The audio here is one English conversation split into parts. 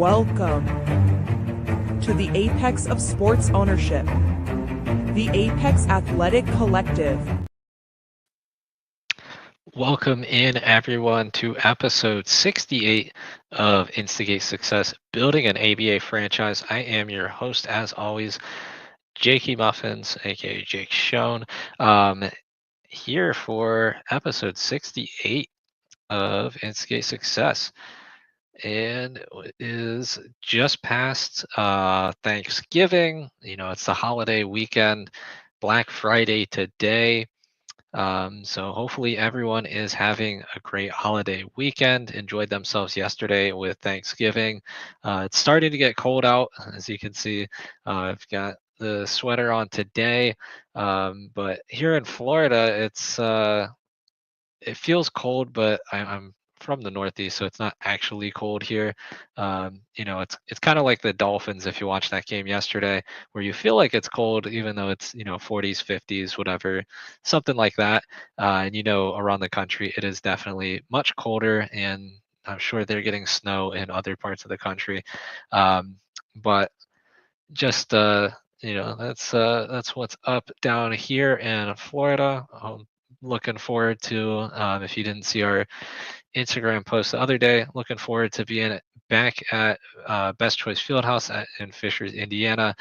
Welcome to the apex of sports ownership, the Apex Athletic Collective. Welcome in, everyone, to episode 68 of Instigate Success, Building an ABA Franchise. I am your host, as always, Jakey Muffins, aka Jake Schoen, here for episode 68 of Instigate Success. And it is just past Thanksgiving. You know, it's the holiday weekend, Black Friday today. So hopefully everyone is having a great holiday weekend, enjoyed themselves yesterday with Thanksgiving. It's starting to get cold out, as you can see. I've got the sweater on today, but here in Florida, it feels cold, but I'm from the Northeast, so it's not actually cold here. You know, it's kind of like the Dolphins if you watched that game yesterday, where you feel like it's cold, even though it's 40s, 50s, whatever, something like that. And around the country, it is definitely much colder, and I'm sure they're getting snow in other parts of the country. But just that's what's up down here in Florida. Looking forward to, if you didn't see our Instagram post the other day, looking forward to being back at Best Choice Fieldhouse in Fishers, Indiana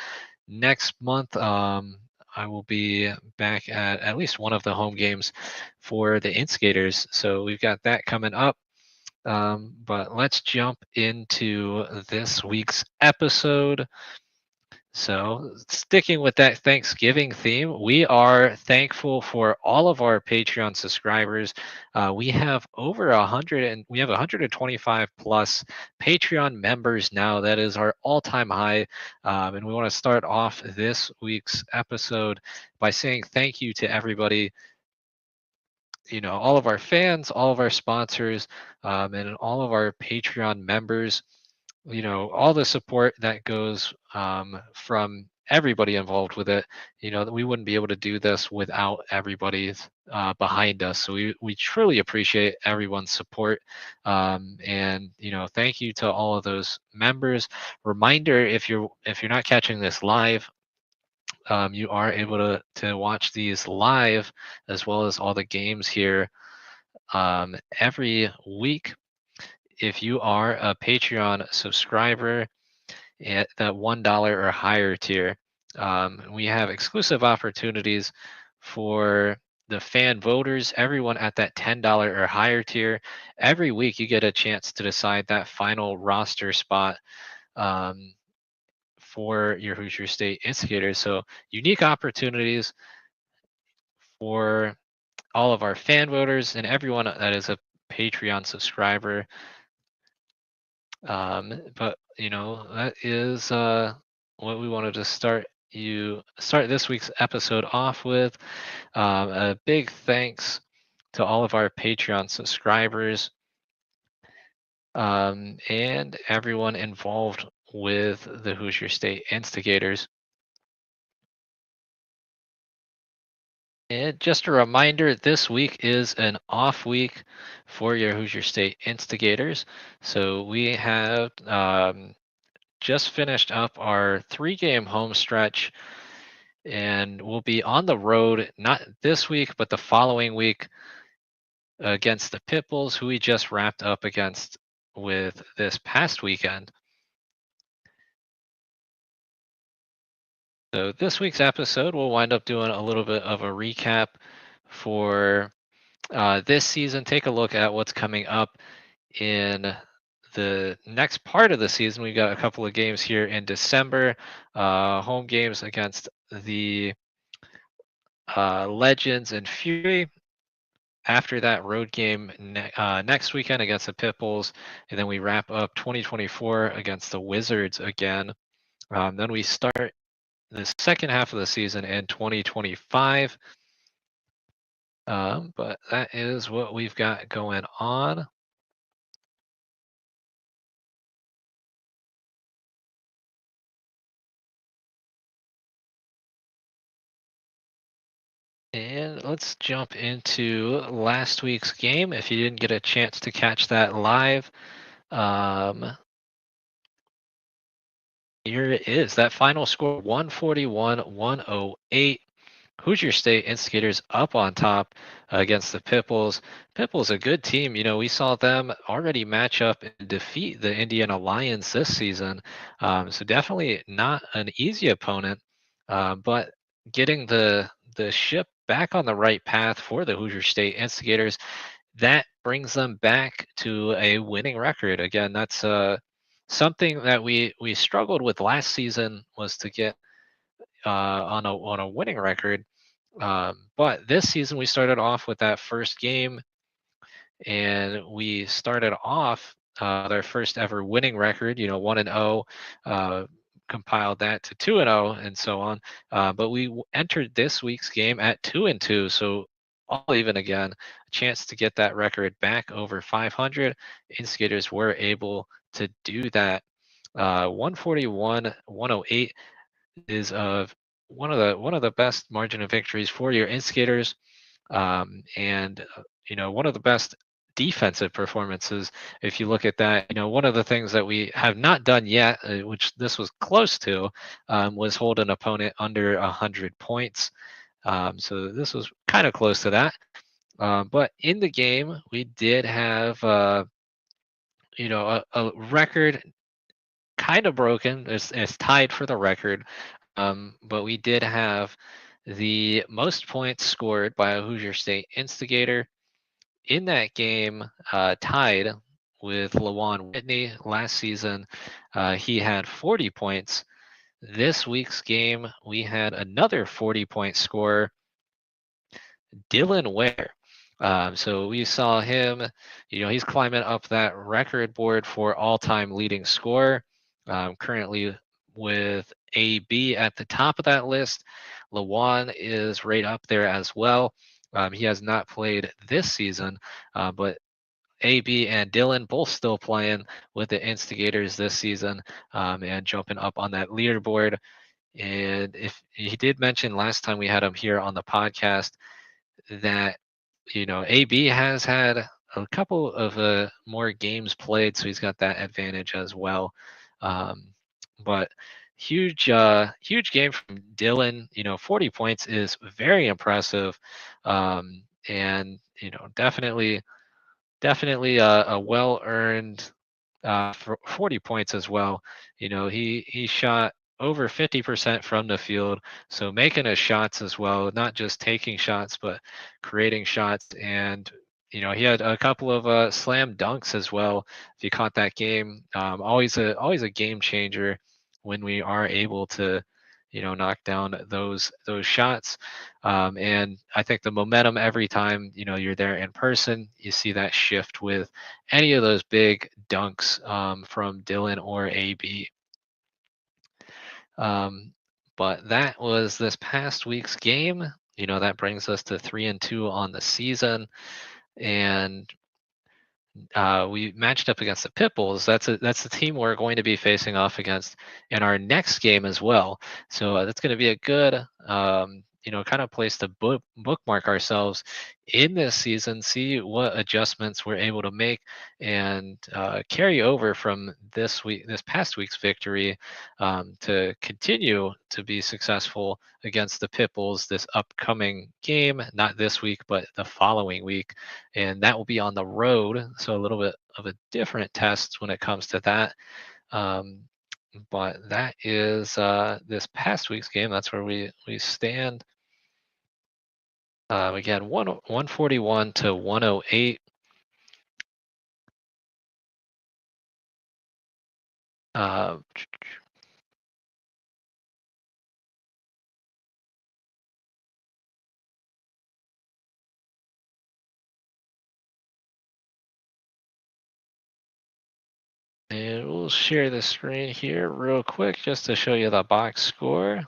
next month. I will be back at least one of the home games for the Instigators, so we've got that coming up. But let's jump into this week's episode. So, sticking with that Thanksgiving theme, we are thankful for all of our Patreon subscribers. We have over 100, and we have 125 plus Patreon members now. That is our all-time high. And we want to start off this week's episode by saying thank you to everybody. All of our fans, all of our sponsors, and all of our Patreon members. All the support that goes from everybody involved with it. That we wouldn't be able to do this without everybody behind us. So we truly appreciate everyone's support. And thank you to all of those members. Reminder: if you're not catching this live, you are able to watch these live, as well as all the games here every week. If you are a Patreon subscriber at that $1 or higher tier, we have exclusive opportunities for the fan voters, everyone at that $10 or higher tier. Every week you get a chance to decide that final roster spot for your Hoosier State Instigators. So unique opportunities for all of our fan voters and everyone that is a Patreon subscriber. But that is what we wanted to start this week's episode off with. A big thanks to all of our Patreon subscribers, and everyone involved with the Hoosier State Instigators. And just a reminder, this week is an off week for your Hoosier State Instigators. So we have just finished up our 3-game home stretch, and we'll be on the road, not this week, but the following week against the Pitbulls, who we just wrapped up against with this past weekend. So this week's episode, we'll wind up doing a little bit of a recap for this season. Take a look at what's coming up in the next part of the season. We've got a couple of games here in December, home games against the Legends and Fury. After that, road game next weekend against the Pitbulls, and then we wrap up 2024 against the Wizards again. Then we start the second half of the season in 2025. But that is what we've got going on. And let's jump into last week's game. If you didn't get a chance to catch that live, Here it is. That final score 141-108. Hoosier State Instigators up on top against the Pipples. Pipples, a good team. We saw them already match up and defeat the Indiana Lions this season. So definitely not an easy opponent, but getting the ship back on the right path for the Hoosier State Instigators, that brings them back to a winning record. Again, that's something that we struggled with last season, was to get on a winning record. But this season we started off with that first game, and we started off their first ever winning record. 1-0. Compiled that to 2-0, and so on. But we entered this week's game at 2-2, so all even again. A chance to get that record back over 500. Instigators were able to do that. 141-108 is of one of the best margin of victories for your Instigators, and one of the best defensive performances. If you look at that, one of the things that we have not done yet, which this was close to, was hold an opponent under 100 points. So this was kind of close to that. But in the game, we did have a record kind of broken. It's tied for the record, but we did have the most points scored by a Hoosier State Instigator in that game, tied with Lawan Whitney. Last season, he had 40 points. This week's game, we had another 40-point scorer, Dylan Ware. So we saw him, he's climbing up that record board for all-time leading scorer, currently with AB at the top of that list. Lawan is right up there as well. He has not played this season, but AB and Dylan both still playing with the Instigators this season, and jumping up on that leaderboard. And if he did mention last time we had him here on the podcast that AB has had a couple of more games played, so he's got that advantage as well. But huge game from Dylan. 40 points is very impressive, and definitely a well earned for 40 points as well. He shot over 50% from the field, so making his shots as well, not just taking shots, but creating shots. And he had a couple of slam dunks as well. If you caught that game, always a game changer when we are able to knock down those shots. And I think the momentum, every time you're there in person, you see that shift with any of those big dunks, from Dylan or AB. But that was this past week's game. That brings us to 3-2 on the season. And we matched up against the Pitbulls. That's the team we're going to be facing off against in our next game as well. So that's going to be a good, kind of place to bookmark ourselves in this season, see what adjustments we're able to make, and carry over from this past week's victory, to continue to be successful against the Pitbulls this upcoming game. Not this week, but the following week, and that will be on the road. So a little bit of a different test when it comes to that. But that is this past week's game. That's where we stand. Again, 141-108. Uh, and we'll share the screen here real quick just to show you the box score.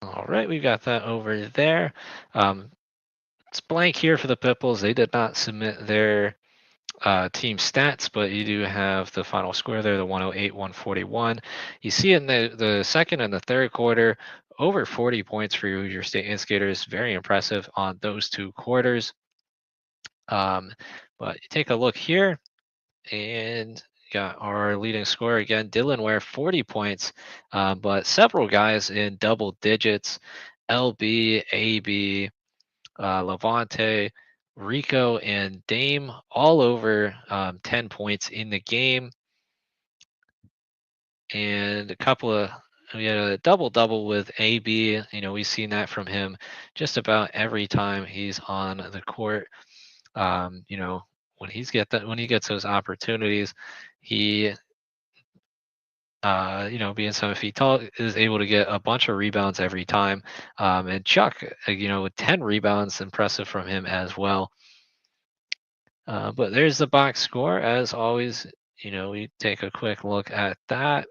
All right, we've got that over there. It's blank here for the Pipples. They did not submit their team stats, but you do have the final score there, the 108-141. You see in the second and the third quarter, over 40 points for Hoosier State Instigators. Very impressive on those 2 quarters. Um, but take a look here, and got our leading scorer again, Dylan Ware, 40 points, but several guys in double digits. LB, AB, Levante, Rico, and Dame all over 10 points in the game. And a couple of, we had a double double with AB. We've seen that from him just about every time he's on the court. When when he gets those opportunities, he being 7 feet tall, is able to get a bunch of rebounds every time. And Chuck, with 10 rebounds, impressive from him as well. But there's the box score. As always, we take a quick look at that.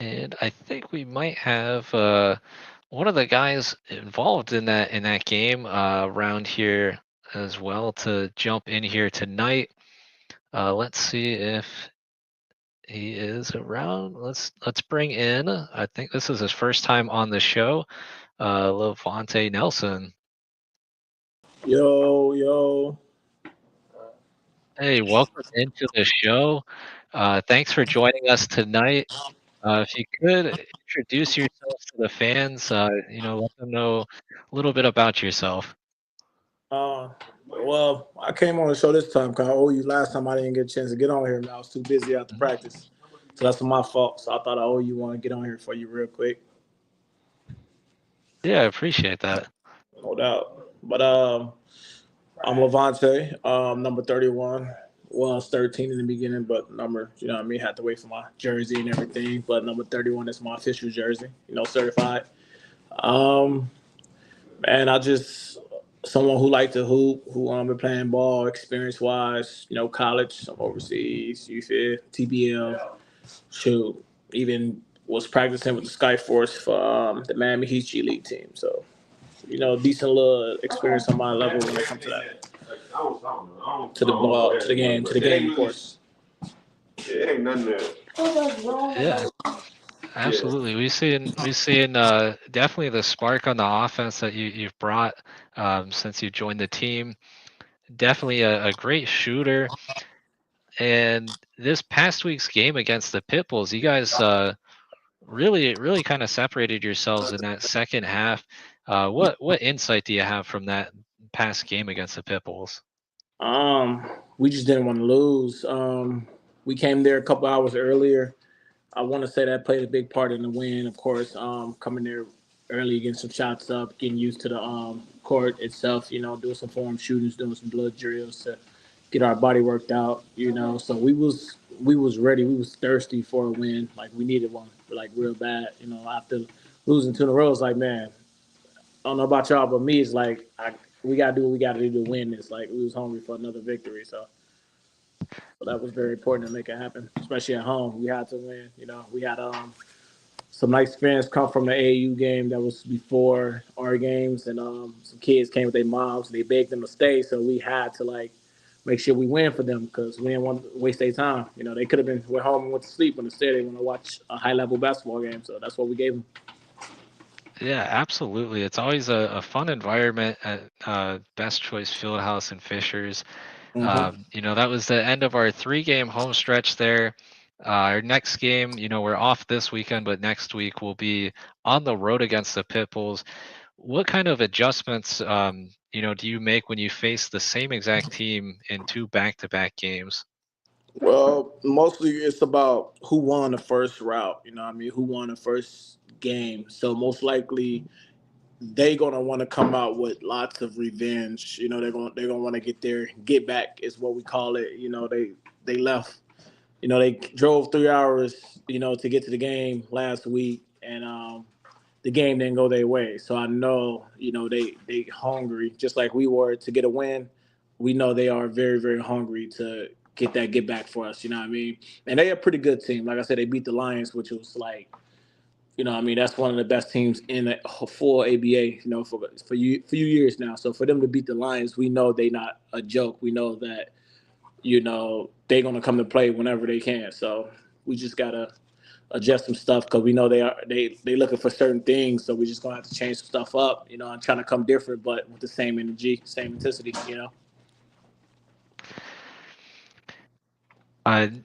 And I think we might have one of the guys involved in that game around here as well to jump in here tonight. Let's see if he is around. Let's bring in. I think this is his first time on the show. Levonta Nelson. Yo. Hey, welcome into the show. Thanks for joining us tonight. If you could introduce yourself to the fans, let them know a little bit about yourself. Well, I came on the show this time because I owe you last time I didn't get a chance to get on here. Man, I was too busy after practice. So that's my fault. So I thought I owe you one to get on here for you real quick. Yeah, I appreciate that. No doubt. But I'm Levante, number 31. Well, I was 13 in the beginning, but number, had to wait for my jersey and everything. But number 31 is my official jersey, certified. Um, and I just someone who liked to hoop, who been playing ball experience wise, college, some overseas, UFIT, TBL, shoot, even was practicing with the Skyforce for the Miami Heat G League team. So, decent little experience on my level when it comes to that. To the ball, to the game, of course. It ain't nothing there. Yeah, absolutely. We've seen definitely the spark on the offense that you've brought since you joined the team. Definitely a great shooter. And this past week's game against the Pitbulls, you guys really kind of separated yourselves in that second half. What insight do you have from that past game against the Pitbulls? We just didn't want to lose. We came there a couple hours earlier. I want to say that played a big part in the win, of course. Coming there early, getting some shots up, getting used to the court itself. Doing some form shootings, doing some blood drills to get our body worked out. So we was ready. We was thirsty for a win. Like we needed one, like real bad. After losing two in a row, it's like, man, I don't know about y'all, but me, it's like we gotta do what we gotta do to win this. Like we was hungry for another victory, so that was very important to make it happen, especially at home. We had to win. We had some nice fans come from the AAU game that was before our games, and some kids came with their moms. They begged them to stay, so we had to make sure we win for them because we didn't want to waste their time. They could have went home and went to sleep, but instead they want to watch a high level basketball game. So that's what we gave them. Yeah, absolutely. It's always a fun environment at Best Choice Fieldhouse in Fishers. Mm-hmm. That was the end of our 3-game home stretch there. Our next game, we're off this weekend, but next week we'll be on the road against the Pitbulls. What kind of adjustments, do you make when you face the same exact team in 2 back-to-back games? Well, mostly it's about who won the first route. Who won the first game. So most likely they gonna want to come out with lots of revenge. They're gonna want to get back is what we call it. They left. They drove 3 hours. To get to the game last week, and the game didn't go their way. So I know they hungry just like we were to get a win. We know they are very very hungry to get back for us. You know what I mean? And they're a pretty good team. Like I said, they beat the Lions, which was like, you know what I mean, that's one of the best teams in the full ABA. You know, for few years now. So for them to beat the Lions, we know they not a joke. We know that they're gonna come to play whenever they can. So we just gotta adjust some stuff because we know they looking for certain things. So we just gonna have to change some stuff up, and trying to come different, but with the same energy, same intensity.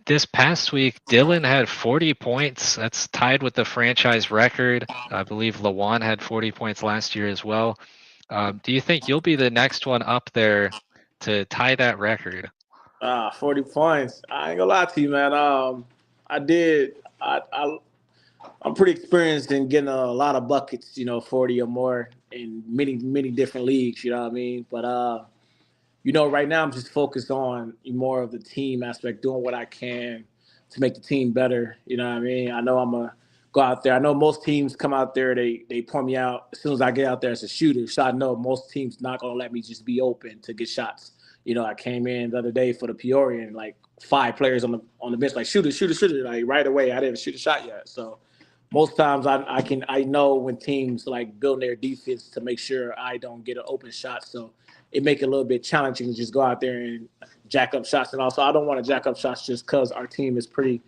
This past week, Dylan had 40 points. That's tied with the franchise record. I believe Lawan had 40 points last year as well. Do you think you'll be the next one up there to tie that record? 40 points. I ain't gonna lie to you, man. I did. I'm pretty experienced in getting a lot of buckets, 40 or more in many, many different leagues, you know what I mean? But, right now I'm just focused on more of the team aspect, doing what I can to make the team better, you know what I mean? I know I'm going to go out there. I know most teams come out there, they point me out as soon as I get out there as a shooter. So I know most teams not going to let me just be open to get shots. I came in the other day for the Peoria and like 5 players on the bench, like shooter, like right away. I didn't shoot a shot yet. So most times I know when teams like build their defense to make sure I don't get an open shot. So it make it a little bit challenging to just go out there and jack up shots. And also I don't want to jack up shots just because our team is pretty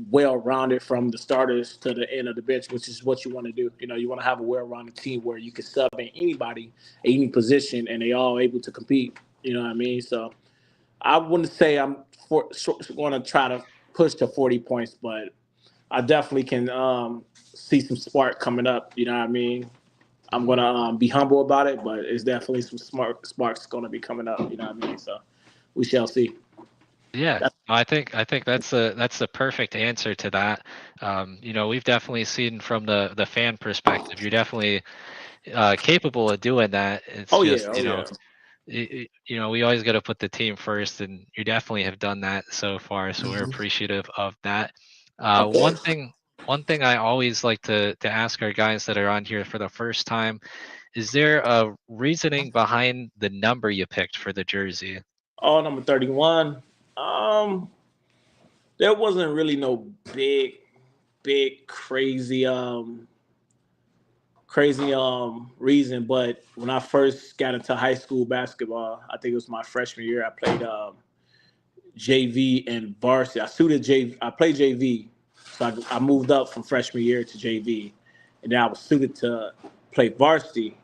well-rounded from the starters to the end of the bench, which is what you want to do. You want to have a well-rounded team where you can sub in anybody at any position and they all able to compete. You know what I mean? So I wouldn't say I'm going to try to push to 40 points, but I definitely can see some spark coming up. You know what I mean? I'm going to be humble about it, but it's definitely some sparks going to be coming up. You know what I mean? So we shall see. Yeah, I think that's the perfect answer to that. We've definitely seen from the fan perspective, you're definitely capable of doing that. It's just, we always got to put the team first, and you definitely have done that so far. So we're appreciative of that. One thing I always like to ask our guys that are on here for the first time, is there a reasoning behind the number you picked for the jersey? Oh, number 31. There wasn't really no big crazy reason, but when I first got into high school basketball, I think it was my freshman year, I played JV and varsity. I played JV, so I moved up from freshman year to JV, and then I was suited to play varsity.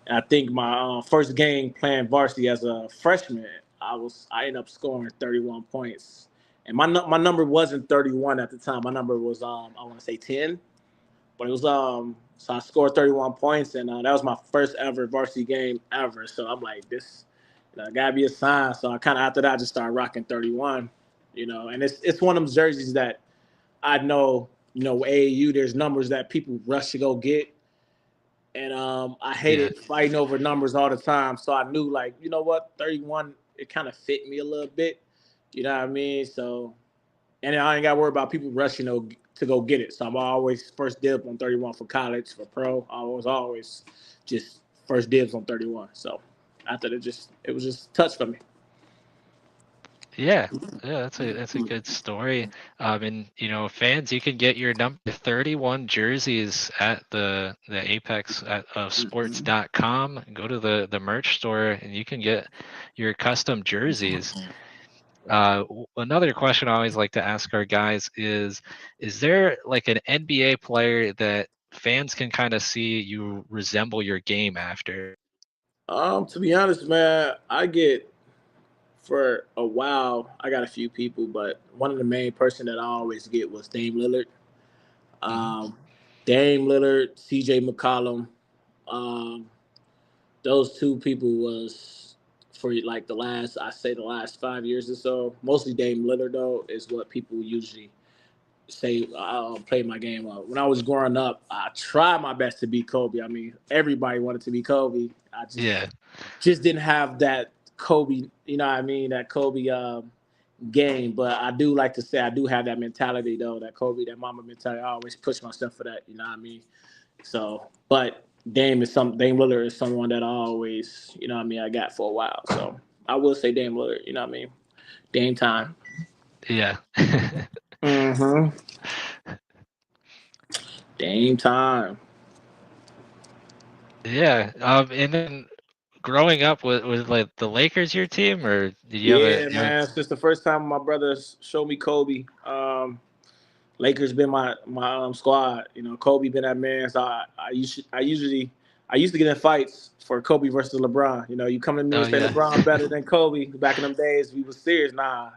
And I think my first game playing varsity as a freshman, I ended up scoring 31 points, and my number wasn't 31 at the time. My number was I want to say 10, but it was so I scored 31 points, and that was my first ever varsity game ever. So I'm like, this gotta be a sign. So I kind of after that I just started rocking 31, and it's one of them jerseys that I know, AAU, there's numbers that people rush to go get. And I hated fighting over numbers all the time. So I knew, like, you know what, 31, it kind of fit me a little bit. You know what I mean? So, and I ain't got to worry about people rushing to go get it. So I'm always first dibs on 31 for college, for pro. I was always just first dibs on 31. So after it was just touch for me. Yeah, that's a good story. And fans, you can get your number 31 jerseys at the apex of sports.com. Go to the merch store and you can get your custom jerseys. Another question I always like to ask our guys is there like an NBA player that fans can kind of see you resemble your game after? To be honest, man, for a while, I got a few people, but one of the main person that I always get was Dame Lillard. Dame Lillard, CJ McCollum. Those two people was for like the last 5 years or so. Mostly Dame Lillard though is what people usually say. I'll play my game up. When I was growing up, I tried my best to be Kobe. I mean, everybody wanted to be Kobe. I just didn't have that Kobe. You know what I mean? That Kobe game. But I do like to say I do have that mentality though. That Kobe, that mama mentality. I always push myself for that. You know what I mean? So, but Dame Lillard is someone that I always, I got for a while. So I will say Dame Lillard, you know what I mean? Dame time. Yeah. Mm-hmm. Game time. Yeah. And then growing up, was like the Lakers your team, or did you have a? Yeah, man. Since the first time my brothers showed me Kobe, Lakers been my squad. You know, Kobe been that man. So I used to get in fights for Kobe versus LeBron. You know, you come to me Oh and say yeah. LeBron better than Kobe. Back in them days, we was serious. Nah,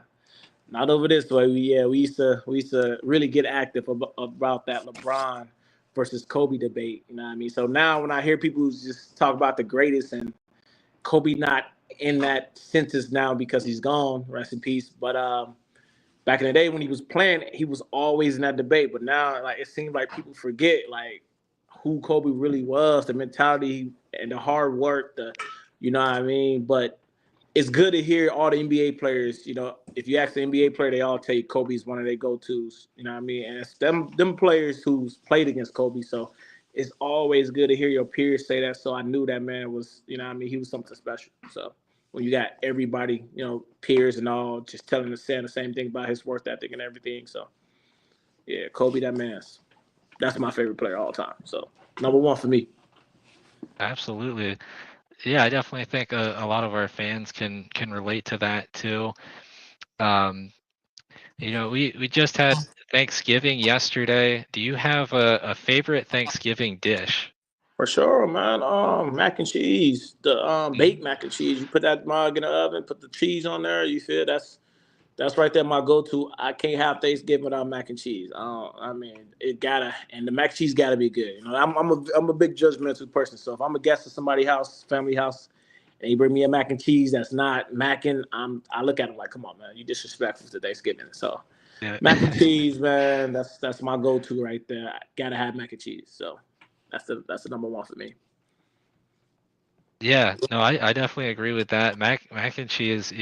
not over this way. We used to really get active about that LeBron versus Kobe debate. You know what I mean? So now when I hear people just talk about the greatest and Kobe not in that sentence now because he's gone, rest in peace. But back in the day when he was playing, he was always in that debate. But now, like it seems like people forget like who Kobe really was, the mentality and the hard work, you know what I mean. But it's good to hear all the NBA players. You know, if you ask the NBA player, they all tell you Kobe's one of their go tos. You know what I mean? And it's them players who's played against Kobe. So it's always good to hear your peers say that. So I knew that man was, you know what I mean, he was something special. So when you got everybody, you know, peers and all just saying the same thing about his work ethic and everything. So yeah, Kobe, that man's that's my favorite player all time. So number one for me. Absolutely. Yeah, I definitely think a lot of our fans can relate to that too. Um, we just had Thanksgiving yesterday. Do you have a favorite Thanksgiving dish? For sure, man. Mac and cheese, the Mhm. baked mac and cheese. You put that mug in the oven, put the cheese on there. You feel that's right there my go-to. I can't have Thanksgiving without mac and cheese. I mean, it gotta, and the mac and cheese gotta be good. You know, I'm a big judgmental person. So if I'm a guest at somebody's house, family house, and you bring me a mac and cheese that's not macking, I look at them like, come on, man, you disrespectful to Thanksgiving. So Yeah. mac and cheese, man, that's my go-to right there. I gotta have mac and cheese. So that's the number one for me. Yeah, no, I definitely agree with that. Mac and cheese,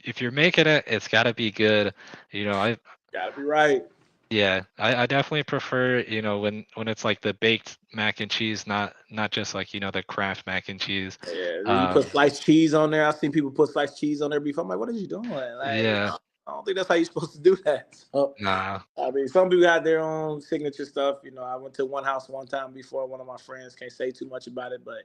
if you're making it, it's got to be good. I Gotta be right. Yeah, I definitely prefer, when it's like the baked mac and cheese, not just like, the Kraft mac and cheese. Yeah, then you put Um, sliced cheese on there. I've seen people put sliced cheese on there before. I'm like, what are you doing? Like, yeah, I don't think that's how you're supposed to do that. So, nah, I mean, some people got their own signature stuff. You know, I went to one house one time before. One of my friends can't say too much about it, but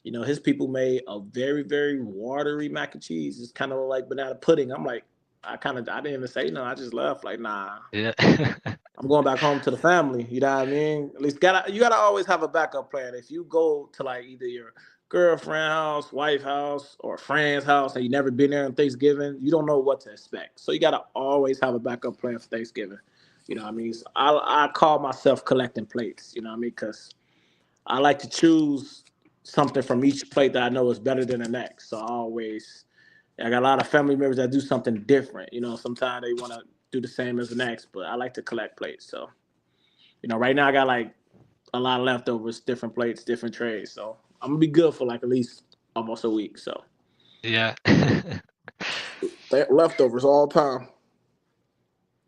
his people made a very, very watery mac and cheese. It's kind of like banana pudding. I'm like, I didn't even say no. I just left. Like, nah, yeah, I'm going back home to the family. You know what I mean? At least you gotta always have a backup plan. If you go to like either your girlfriend house, wife house, or friend's house, and you never been there on Thanksgiving, you don't know what to expect. So you gotta always have a backup plan for Thanksgiving. You know what I mean? So I call myself collecting plates. You know what I mean? Because I like to choose something from each plate that I know is better than the next. So I got a lot of family members that do something different. You know, sometimes they want to do the same as the next, but I like to collect plates. So, right now I got like a lot of leftovers, different plates, different trays. So I'm gonna be good for like at least almost a week. So yeah, leftovers all time.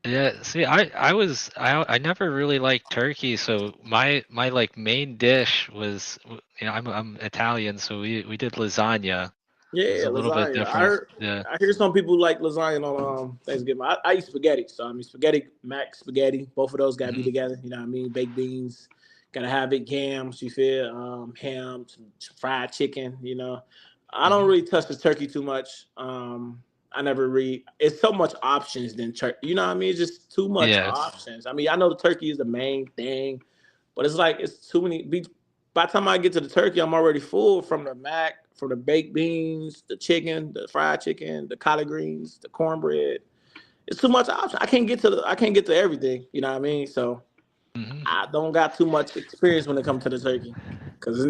yeah. See, I never really liked turkey, so my like main dish was, I'm Italian, so we did lasagna. It was Yeah, a little bit lasagna. different. Yeah. I hear some people like lasagna on Thanksgiving. I eat spaghetti, so I mean spaghetti, mac spaghetti. Both of those gotta be Hmm. together. You know what I mean? Baked beans, gotta have it. Yams, you feel? Ham, some fried chicken. I don't Hmm. really touch the turkey too much. I never read. It's so much options than turkey. You know what I mean? It's just too much Yeah. options. I mean, I know the turkey is the main thing, but it's like it's too many. By the time I get to the turkey, I'm already full from the mac, from the baked beans, the chicken, the fried chicken, the collard greens, the cornbread. It's too much option. I can't get to everything. You know what I mean? So Hmm. I don't got too much experience when it comes to the turkey because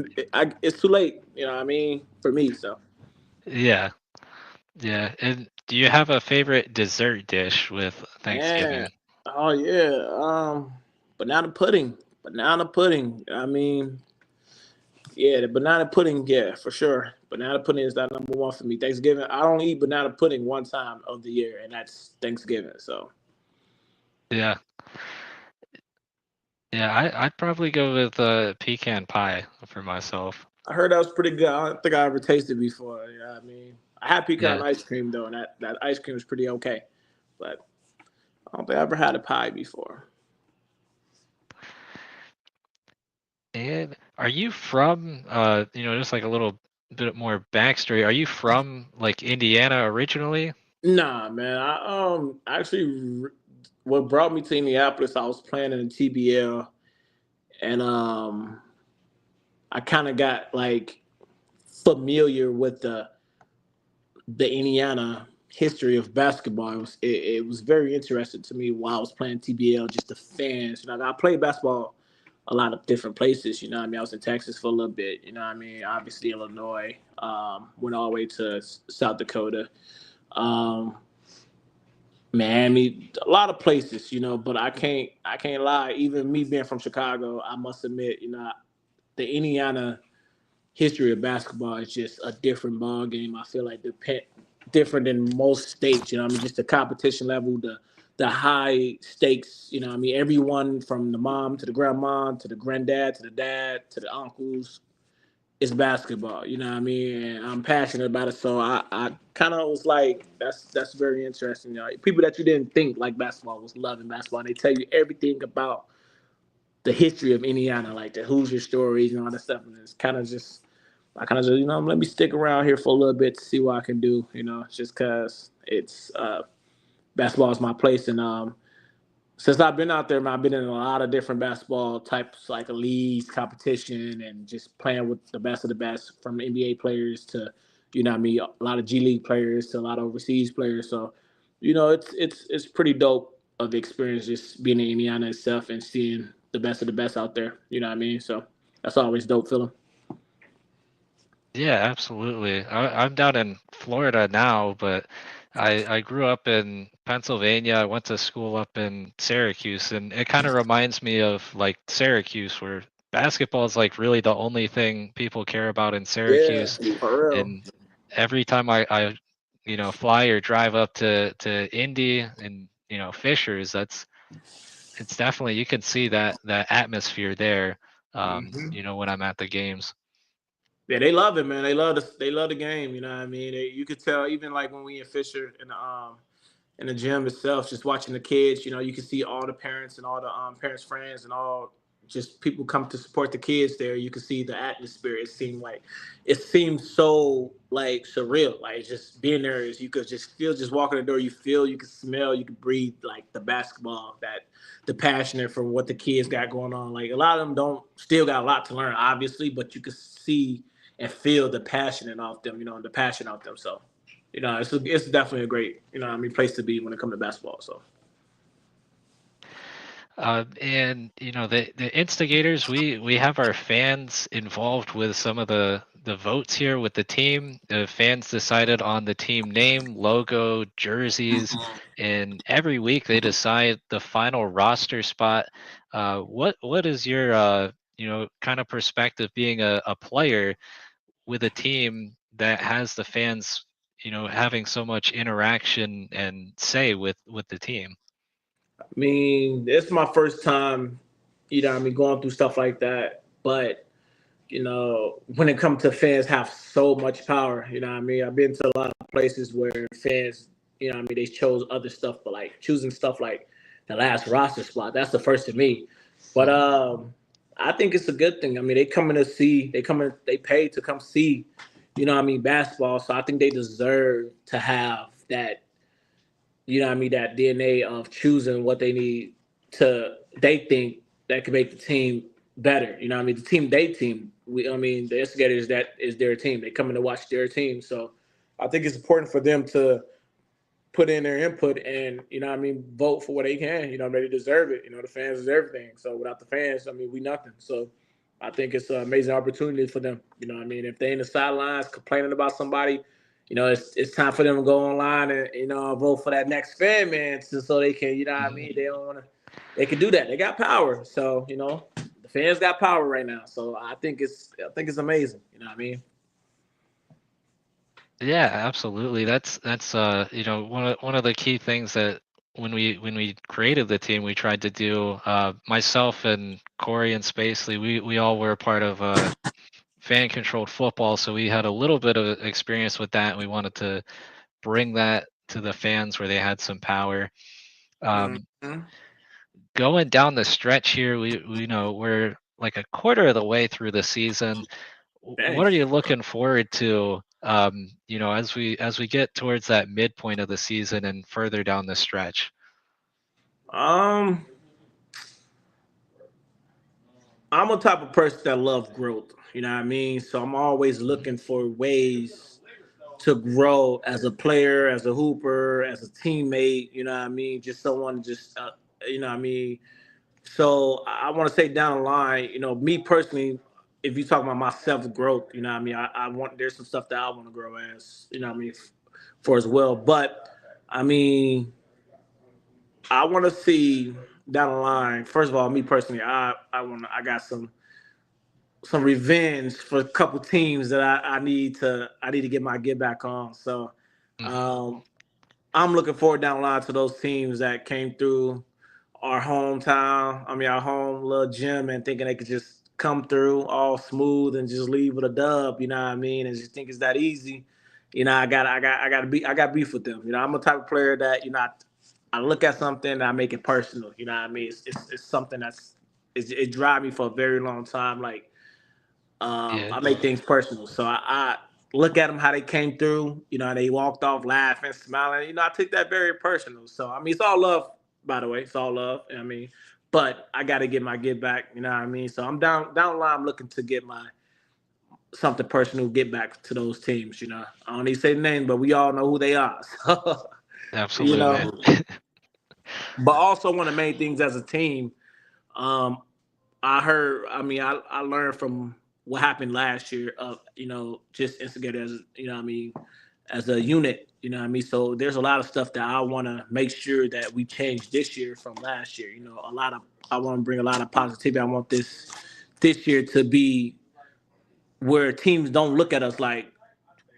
it's too late. You know what I mean for me. So Yeah. Yeah. And do you have a favorite dessert dish with man, Thanksgiving? oh yeah, banana pudding. Banana pudding. I mean, yeah, the banana pudding, yeah, for sure. Banana pudding is that number one for me. Thanksgiving, I only eat banana pudding one time of the year, and that's Thanksgiving. So Yeah. Yeah, I'd probably go with pecan pie for myself. I heard that was pretty good. I don't think I ever tasted before. You know what I mean? I had pecan Yeah. ice cream though, and that ice cream was pretty okay. But I don't think I ever had a pie before. And are you from, just like a little bit more backstory, are you from like Indiana originally? Nah, man. What brought me to Indianapolis, I was playing in the TBL, and I kind of got like familiar with the Indiana history of basketball. It was very interesting to me while I was playing TBL. Just the fans, I played basketball a lot of different places. You know, what I mean, I was in Texas for a little bit. You know, what I mean, obviously Illinois. Went all the way to South Dakota. Um, Miami, a lot of places, but I can't lie. Even me being from Chicago, I must admit, the Indiana history of basketball is just a different ball game. I feel like different than most states. You know, what I mean, just the competition level, the high stakes. You know, what I mean, everyone from the mom to the grandma to the granddad to the dad to the uncles, it's basketball. You know what I mean? And I'm passionate about it. So I kind of was like, that's very interesting. People that you didn't think like basketball was loving basketball. And they tell you everything about the history of Indiana, like the Hoosier stories and all that stuff. And it's kind of just, I kind of just, let me stick around here for a little bit to see what I can do. Just because it's basketball is my place. And since I've been out there, man, I've been in a lot of different basketball types, like leagues, competition, and just playing with the best of the best, from NBA players to, what I mean, a lot of G League players to a lot of overseas players. So, it's pretty dope of the experience just being in Indiana itself and seeing the best of the best out there. You know what I mean? So that's always dope feeling. Yeah, absolutely. I'm down in Florida now, but I grew up in Pennsylvania. I went to school up in Syracuse, and it kind of reminds me of like Syracuse, where basketball is like really the only thing people care about in Yeah, Syracuse. for real. And every time I fly or drive up to Indy and Fishers, it's definitely, you can see that atmosphere there. When I'm at the games. Yeah, they love it, man. They love the game. You know what I mean? You could tell even like when we in Fisher in the gym itself, just watching the kids. You can see all the parents and all the parents' friends and all just people come to support the kids there. You can see the atmosphere. It seemed so like surreal. Like just being there is you could just feel, just walking the door. You could smell, you could breathe like the basketball, that the passion for what the kids got going on. Like a lot of them don't still got a lot to learn, obviously, but you could see and feel the passion and off them. The passion off them. So it's definitely a great, place to be when it comes to basketball. So And the instigators, we have our fans involved with some of the votes here with the team. The fans decided on the team name, logo, jerseys, and every week they decide the final roster spot. What is your kind of perspective being a player with a team that has the fans having so much interaction and say with the team? I mean, it's my first time, going through stuff like that. But when it comes to fans have so much power, I've been to a lot of places where fans, they chose other stuff, but like choosing stuff like the last roster spot, that's the first to me. But I think it's a good thing. I mean, they pay to come see, basketball. So I think they deserve to have that, that DNA of choosing what they need they think that could make the team better. The team, the Instigators, that is their team. They come in to watch their team. So I think it's important for them to put in their input and, vote for what they can. They deserve it. The fans is everything. So without the fans, we nothing. So I think it's an amazing opportunity for them. If they're in the sidelines complaining about somebody, it's time for them to go online and, vote for that next fan man so they can, they don't want to, they can do that. They got power. So, the fans got power right now. So I think it's amazing. You know what I mean? Yeah, absolutely. That's one of the key things that when we created the team, we tried to do. Myself and Corey and Spacely, we all were a part of fan controlled football, so we had a little bit of experience with that. We wanted to bring that to the fans where they had some power. Um, Mm-hmm. Going down the stretch here, we know we're like a quarter of the way through the season. Dang. What are you looking forward to? As we get towards that midpoint of the season and further down the stretch. I'm a type of person that love growth. You know what I mean? So I'm always looking for ways to grow as a player, as a hooper, as a teammate. You know what I mean? Just someone, you know what I mean. So I want to say down the line, me personally, if you talk about my self growth, you know what I mean. I want there's some stuff that I want to grow as, you know what I mean, for as well. But I mean, I want to see down the line. First of all, me personally, I got some revenge for a couple teams that I need to get back on. So Mhm. um, I'm looking forward down the line to those teams that came through our hometown. I mean, our home little gym, and thinking they could just come through all smooth and just leave with a dub. You know what I mean? And just think it's that easy. I got beef with them. I'm a type of player that I look at something and I make it personal. You know what I mean? It's something it drives me for a very long time. Like Yeah. I make things personal. So I look at them how they came through. They walked off laughing, smiling. I took that very personal. So I mean, it's all love, by the way. It's all love. I mean, but I got to get my get back. You know what I mean? So I'm down the line. I'm looking to get my something personal, get back to those teams. I don't need to say the name, but we all know who they are. So, you Absolutely. know, but also one of the main things as a team. Um, I mean, I learned from what happened last year of, just Instigate as, what I mean, as a unit, what I mean? So there's a lot of stuff that I want to make sure that we change this year from last year. I want to bring a lot of positivity. I want this year to be where teams don't look at us like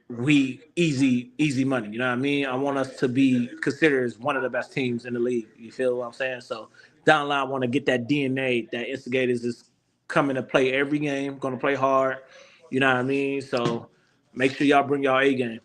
we easy money. You know what I mean? I want us to be considered as one of the best teams in the league. You feel what I'm saying? So down the line, I want to get that DNA that Instigators is coming to play every game, going to play hard. You know what I mean? So make sure y'all bring y'all A game.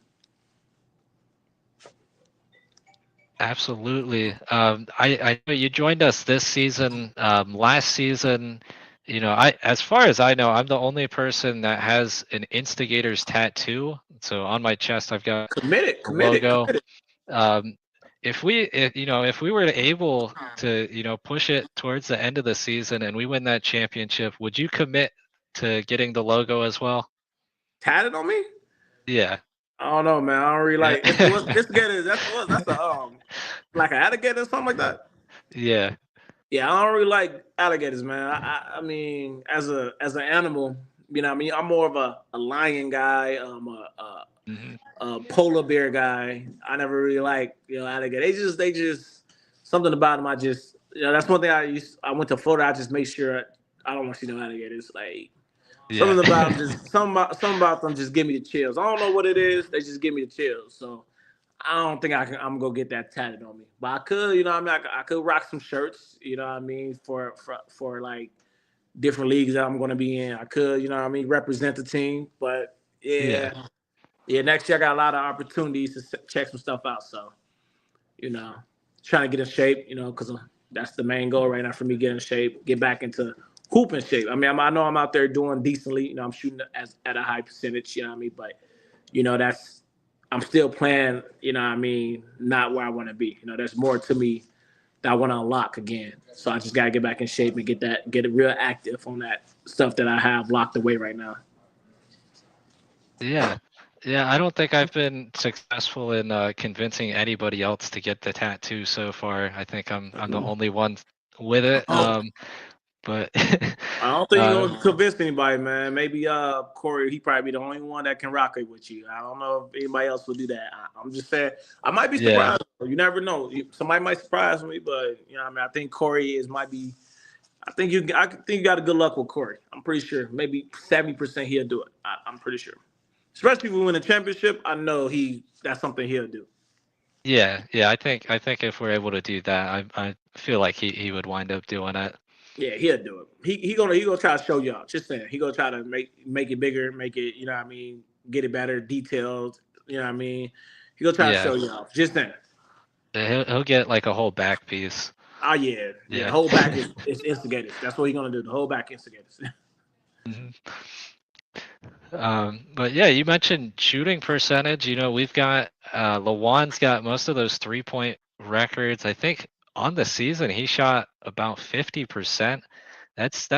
Absolutely. I know you joined us this season. Last season, as far as I know, I'm the only person that has an Instigators tattoo. So on my chest, I've got Committed, the committed, logo. committed. Um, if we were able to, push it towards the end of the season and we win that championship, would you commit to getting the logo as well? Tatted on me? Yeah. I don't know, man. I don't really like what's Yeah. Instigators. That's a like an alligator or something like that. Yeah. Yeah, I don't really like alligators, man. I mean, as an animal, what I mean, I'm more of a lion guy, Hmm. a polar bear guy. I never really like alligators. They just something about them. That's one thing I went to Florida. I just make sure I don't want to see no alligators. Like Yeah. something about them just give me the chills. I don't know what it is. They just give me the chills. So I don't think I'm gonna get that tatted on me, but I could, what I mean, I could rock some shirts, what I mean, for like different leagues that I'm gonna be in. I could, what I mean, represent the team. But Yeah. yeah, next year I got a lot of opportunities to check some stuff out. So you know, trying to get in shape, because that's the main goal right now for me. Get in shape, get back into hooping shape. I mean, I know I'm out there doing decently. I'm shooting at a high percentage. You know what I mean, but that's I'm still playing. You know what I mean, not where I want to be. There's more to me that I want to unlock again. So I just gotta get back in shape and get it real active on that stuff that I have locked away right now. Yeah. Yeah, I don't think I've been successful in convincing anybody else to get the tattoo so far. I think I'm the only one with it. Oh, But I don't think you're uh, gonna convince anybody, man. Maybe Corey, he probably be the only one that can rock it with you. I don't know if anybody else will do that. I'm just saying, I might be yeah, surprised. You never know. Somebody might surprise me, but what I mean, I think Corey might be. I think you got a good luck with Corey. I'm pretty sure. Maybe 70% he'll do it. I'm pretty sure. Especially if we win a championship, I know that's something he'll do. yeah. I think if we're able to do that, I feel like he would wind up doing it. Yeah, he'll do it. He gonna try to show y'all. Just saying, he gonna try to make it bigger, make it, what I mean, get it better, detailed. You know what I mean? He gonna try to Yeah, show y'all. Just saying. He'll get like a whole back piece. Oh yeah. The Yeah. whole back is instigators. That's what he's gonna do. The whole back instigators. Mhm. But yeah, you mentioned shooting percentage. We've got Lawan's got most of those 3-point records. I think on the season he shot about 50%. That's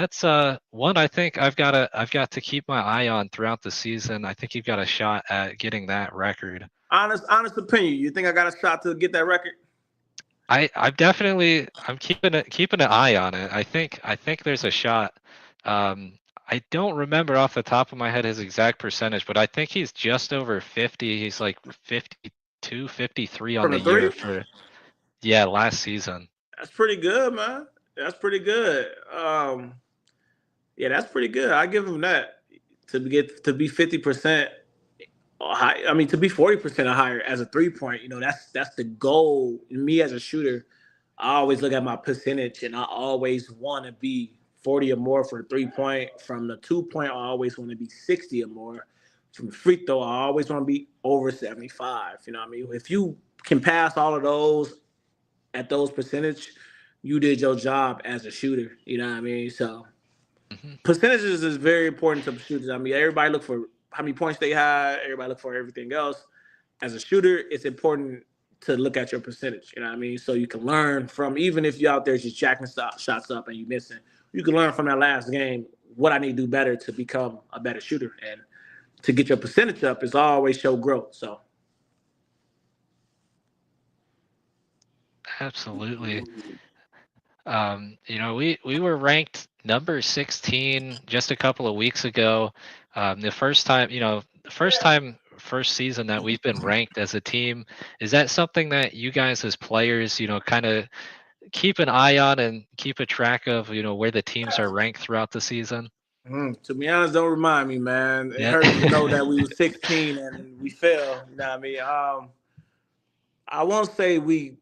one I think I've got to keep my eye on throughout the season. I think you've got a shot at getting that record. Honest opinion. You think I got a shot to get that record? I'm keeping an eye on it. I think there's a shot. I don't remember off the top of my head his exact percentage, but I think he's just over 50. He's like 52, 53 on From the the year three? for last season. That's pretty good, man. That's pretty good. Yeah, that's pretty good. I give him that to be 50% high. I mean, to be 40% or higher as a 3 point. That's the goal. Me as a shooter, I always look at my percentage, and I always want to be 40 or more for the 3 point. From the 2 point, I always want to be 60 or more. From free throw, I always want to be over 75. You know what I mean? If you can pass all of those at those percentage, you did your job as a shooter. You know what I mean? So Mhm. percentages is very important to shooters. I mean, everybody look for how many points they had. Everybody look for everything else. As a shooter, it's important to look at your percentage. You know what I mean? So you can learn from, even if you're out there just jacking shots up and you missing, you can learn from that last game what I need to do better to become a better shooter. And to get your percentage up is always show growth. So Absolutely. We were ranked number 16 just a couple of weeks ago. The first season that we've been ranked as a team. Is that something that you guys as players, kind of keep an eye on and keep a track of, where the teams are ranked throughout the season? to be honest, don't remind me, man. It Yeah. hurts to know that we were 16 and we fell. You know what I mean? I won't say we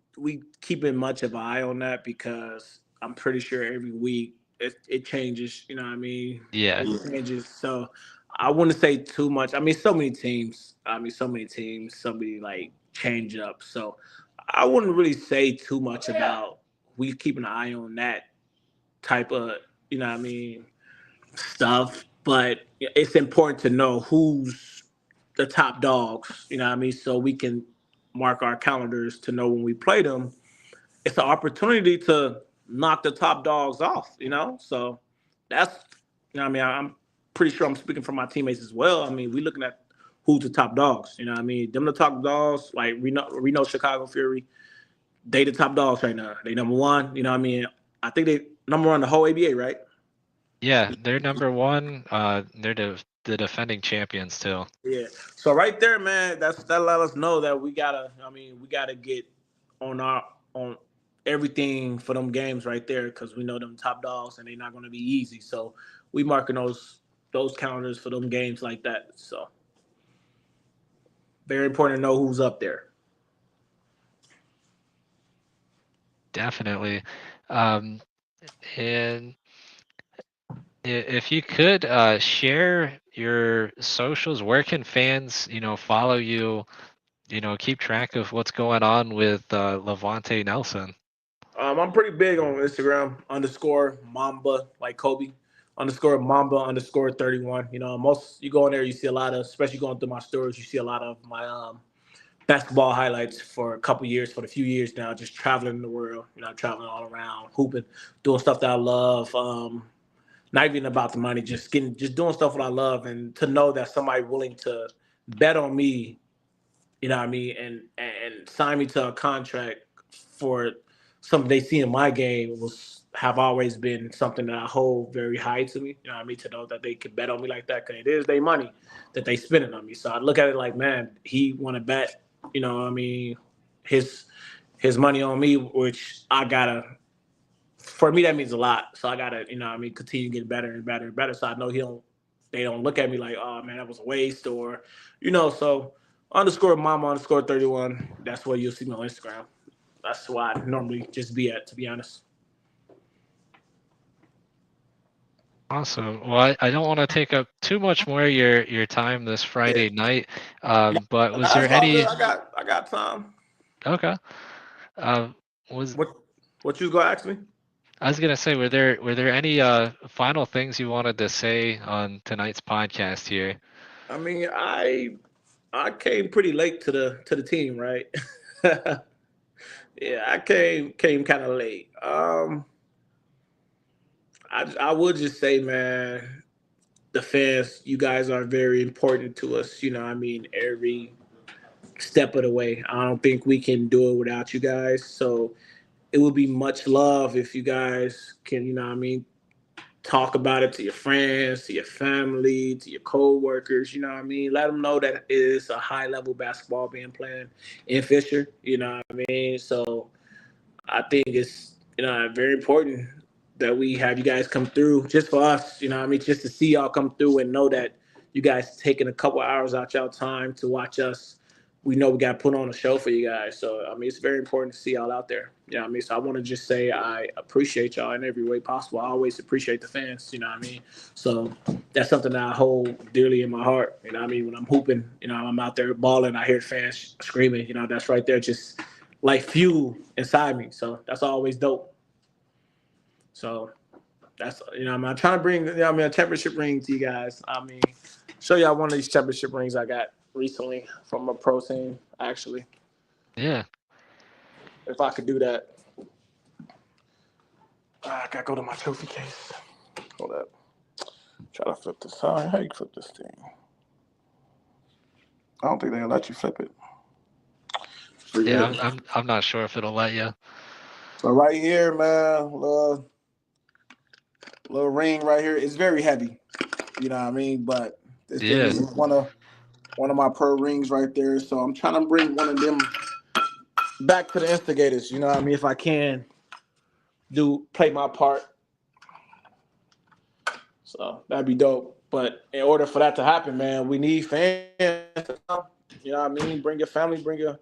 keeping much of an eye on that because I'm pretty sure every week it changes. You know what I mean? Yeah. It changes. So I wouldn't say too much. I mean, so many teams. So many like change up. So I wouldn't really say too much about we keeping an eye on that type of, you know what I mean, stuff. But it's important to know who's the top dogs, you know what I mean? So we can mark our calendars to know when we play them. It's an opportunity to knock the top dogs off, you know? So that's, you know what I mean? I'm pretty sure I'm speaking for my teammates as well. I mean, we looking at who's the top dogs, you know what I mean? Them the top dogs, like Reno Chicago Fury, they the top dogs right now. They number one, you know what I mean? I think they number one in the whole ABA, right? Yeah, they're number one. They're the defending champions too. Yeah. So right there, man, that let us know that we gotta. I mean, we gotta get on our on everything for them games right there because we know them top dogs and they're not gonna be easy. So we marking those calendars for them games like that. So very important to know who's up there. Definitely. Um, and if you could share your socials, where can fans, follow you, keep track of what's going on with Levonta Nelson? I'm pretty big on Instagram underscore Mamba like Kobe underscore Mamba underscore 31. You know, most you go in there, you see a lot of, especially going through my stories, you see a lot of my basketball highlights for a couple years, for a few years now, just traveling the world, traveling all around, hooping, doing stuff that I love. Not even about the money, just doing stuff that I love, and to know that somebody willing to bet on me, you know what I mean, and sign me to a contract for something they see in my game have always been something that I hold very high to me. You know what I mean, to know that they can bet on me like that because it is their money that they spending on me. So I look at it like, man, he want to bet. You know what I mean, his money on me, which I gotta. For me, that means a lot. So I gotta, you know what I mean, continue to get better and better and better. So I know they don't look at me like, oh man, that was a waste, or, so underscore mama underscore 31. That's where you'll see me on Instagram. That's why I normally just be at, to be honest. Awesome. Well, I don't want to take up too much more of your time this Friday night, but was there That's all any? good. I got time. Okay. Uh, was What you gonna ask me? I was gonna say, were there any final things you wanted to say on tonight's podcast here? I mean, I came pretty late to the team, right? Yeah, I came kind of late. I would just say, man, the fans, you guys are very important to us. You know, I mean, every step of the way. I don't think we can do it without you guys. So it would be much love if you guys can, you know, what I mean, talk about it to your friends, to your family, to your co-workers, you know what I mean? Let them know that it is a high level basketball being played in Fisher, you know what I mean? So I think it's, you know, very important that we have you guys come through just for us, you know what I mean? Just to see y'all come through and know that you guys taking a couple hours out y'all time to watch us. We know we got to put on a show for you guys. So, I mean, it's very important to see y'all out there. You know what I mean? So I want to just say I appreciate y'all in every way possible. I always appreciate the fans, you know what I mean? So that's something that I hold dearly in my heart. You know what I mean? When I'm hooping, you know, I'm out there balling, I hear fans screaming, you know, that's right there just like fuel inside me. So that's always dope. So that's, you know, I'm trying to bring, you know, I mean, a championship ring to you guys. I mean, show y'all one of these championship rings I got recently from a pro team, actually. Yeah. If I could do that. I gotta go to my trophy case. Hold up. Try to flip this. How you flip this thing? I don't think they'll let you flip it. Yeah, Forget it. I'm not sure if it'll let you. So right here, man, little ring right here. It's very heavy. You know what I mean? But this thing Yeah. is one of my pro rings right there. So I'm trying to bring one of them back to the instigators. You know what I mean? If I can play my part. So that'd be dope. But in order for that to happen, man, we need fans to come. You know what I mean? Bring your family, bring your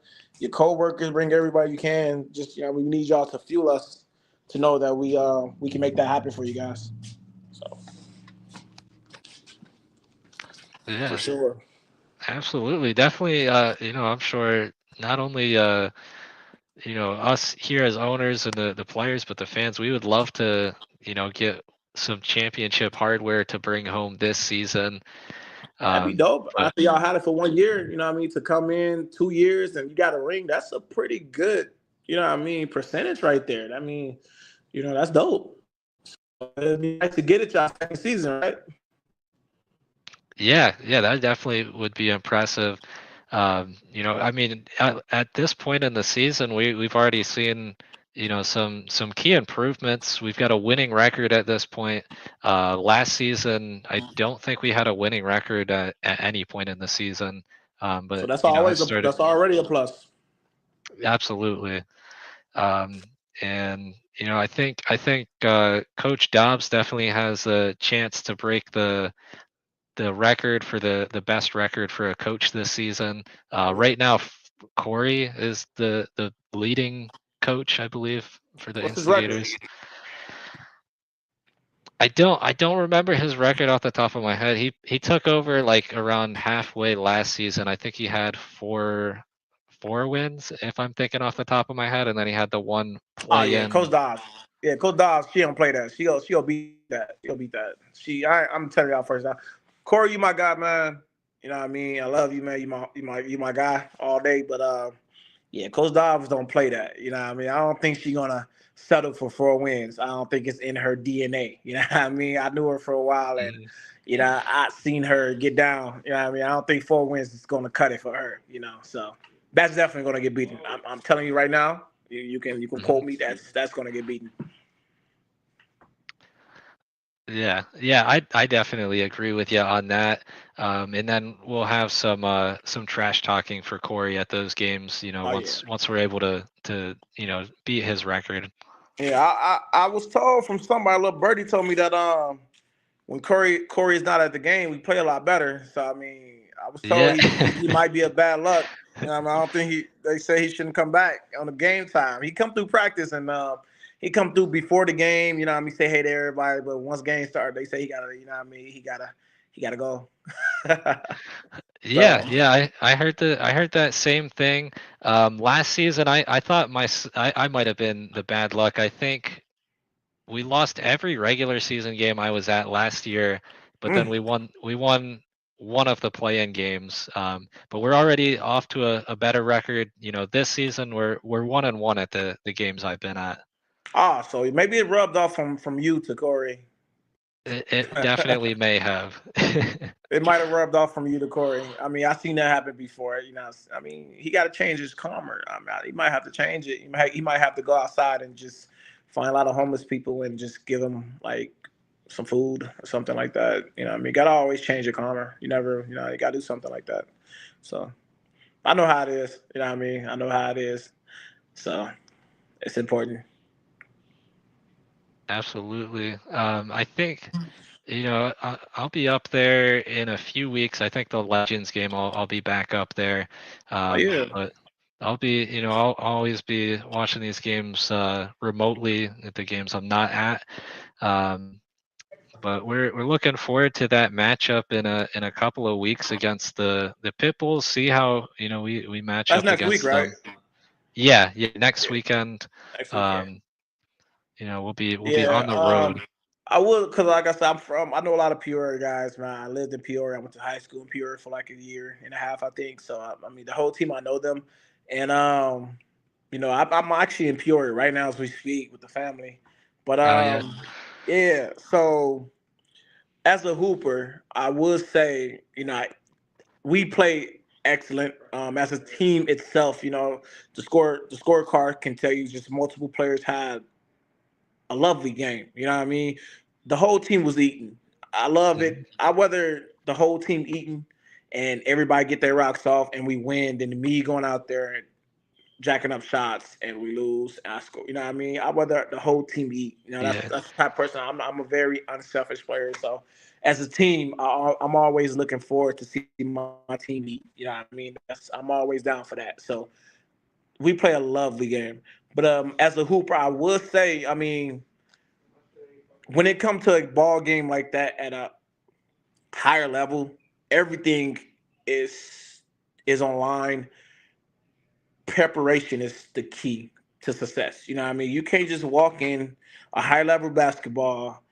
co-workers, bring everybody you can. Just, you know, we need y'all to fuel us to know that we can make that happen for you guys. So for Yeah. sure. Absolutely. Definitely. I'm sure not only us here as owners and the players, but the fans, we would love to, get some championship hardware to bring home this season. That'd be dope. But After y'all had it for 1 year, you know what I mean, to come in 2 years and you got a ring, that's a pretty good, you know what I mean, percentage right there. I mean, you know, that's dope. It'd be nice to get it y'all second season, right? yeah, that definitely would be impressive. I mean, at this point in the season, we've already seen, some key improvements. We've got a winning record at this point. Last season, I don't think we had a winning record at any point in the season. So But it started that's already a plus. absolutely. And I think Coach Dobbs definitely has a chance to break the record for the best record for a coach this season. Right now, Corey is the leading coach, I believe, for the What's his record? Instigators. I don't remember his record off the top of my head. He took over like around halfway last season. I think he had four wins, if I'm thinking off the top of my head, and then he had the one Oh play yeah, in. Coach Dobbs. Yeah, Coach Dobbs. She don't play that. She'll beat that. She'll beat that. I'm telling y'all first now. Corey, you my guy, man. You know what I mean. I love you, man. You my guy all day. But yeah, Coach Dobbs don't play that. You know what I mean. I don't think she's gonna settle for 4 wins. I don't think it's in her DNA. You know what I mean. I knew her for a while, and Mhm. you know I seen her get down. You know what I mean. I don't think 4 wins is gonna cut it for her. You know, so that's definitely gonna get beaten. I'm telling you right now. You can Mhm. quote me. That's gonna get beaten. Yeah, I definitely agree with you on that. And then we'll have some trash talking for Corey at those games. Oh yeah, Once we're able to beat his record. yeah. I was told from somebody, a little birdie told me that when Corey is not at the game, we play a lot better. So I mean, I was told Yeah. he might be a bad luck. You know, what I mean, I don't think they say he shouldn't come back on the game time. He come through practice and he come through before the game. You know, what I mean, say hey to everybody. But once game start, they say he gotta. You know, what I mean, he got to go. Yeah, So, yeah, I heard that same thing. Last season, I thought I might have been the bad luck. I think we lost every regular season game I was at last year, but then mm, we won one of the play-in games. But we're already off to a better record. This season we're 1-1 at the games I've been at. so maybe it rubbed off from you to Corey. It definitely may have. It might have rubbed off from you to Corey. I mean, I've seen that happen before. I mean, he got to change his calmer. I mean, he might have to change it. He might have to go outside and just find a lot of homeless people and just give them like some food or something like that. I mean, you got to always change your calmer. You never, you got to do something like that. So I know how it is. You know what I mean? I know how it is. So it's important. Absolutely. I think I'll be up there in a few weeks. I think the Legends game I'll be back up there. Oh yeah. But I'll always be watching these games remotely at the games I'm not at. Um, but we're looking forward to that matchup in a couple of weeks against the Pit Bulls. See how we match That's up next week, against right? them. Yeah, next weekend. Next weekend. Um, we'll be Yeah, on the road. I would, cause like I said, I know a lot of Peoria guys, man. I lived in Peoria. I went to high school in Peoria for like a year and a half, I think. So I mean, the whole team, I know them, and I'm actually in Peoria right now as we speak with the family. But Oh yeah. yeah. So as a hooper, I would say, we play excellent. As a team itself, the scorecard can tell you just multiple players had a lovely game. You know what I mean? The whole team was eating. I love Mhm. it. I whether the whole team eating and everybody get their rocks off and we win, than me going out there and jacking up shots and we lose and I score. You know what I mean? I rather the whole team eat. That's Yeah. that's the type of person. I'm a very unselfish player. So as a team, I'm always looking forward to see my team eat. You know what I mean? I'm always down for that. So we play a lovely game. But as a hooper, I would say, I mean, when it comes to a ball game like that at a higher level, everything is is online. Preparation is the key to success. You know what I mean? You can't just walk in a high level basketball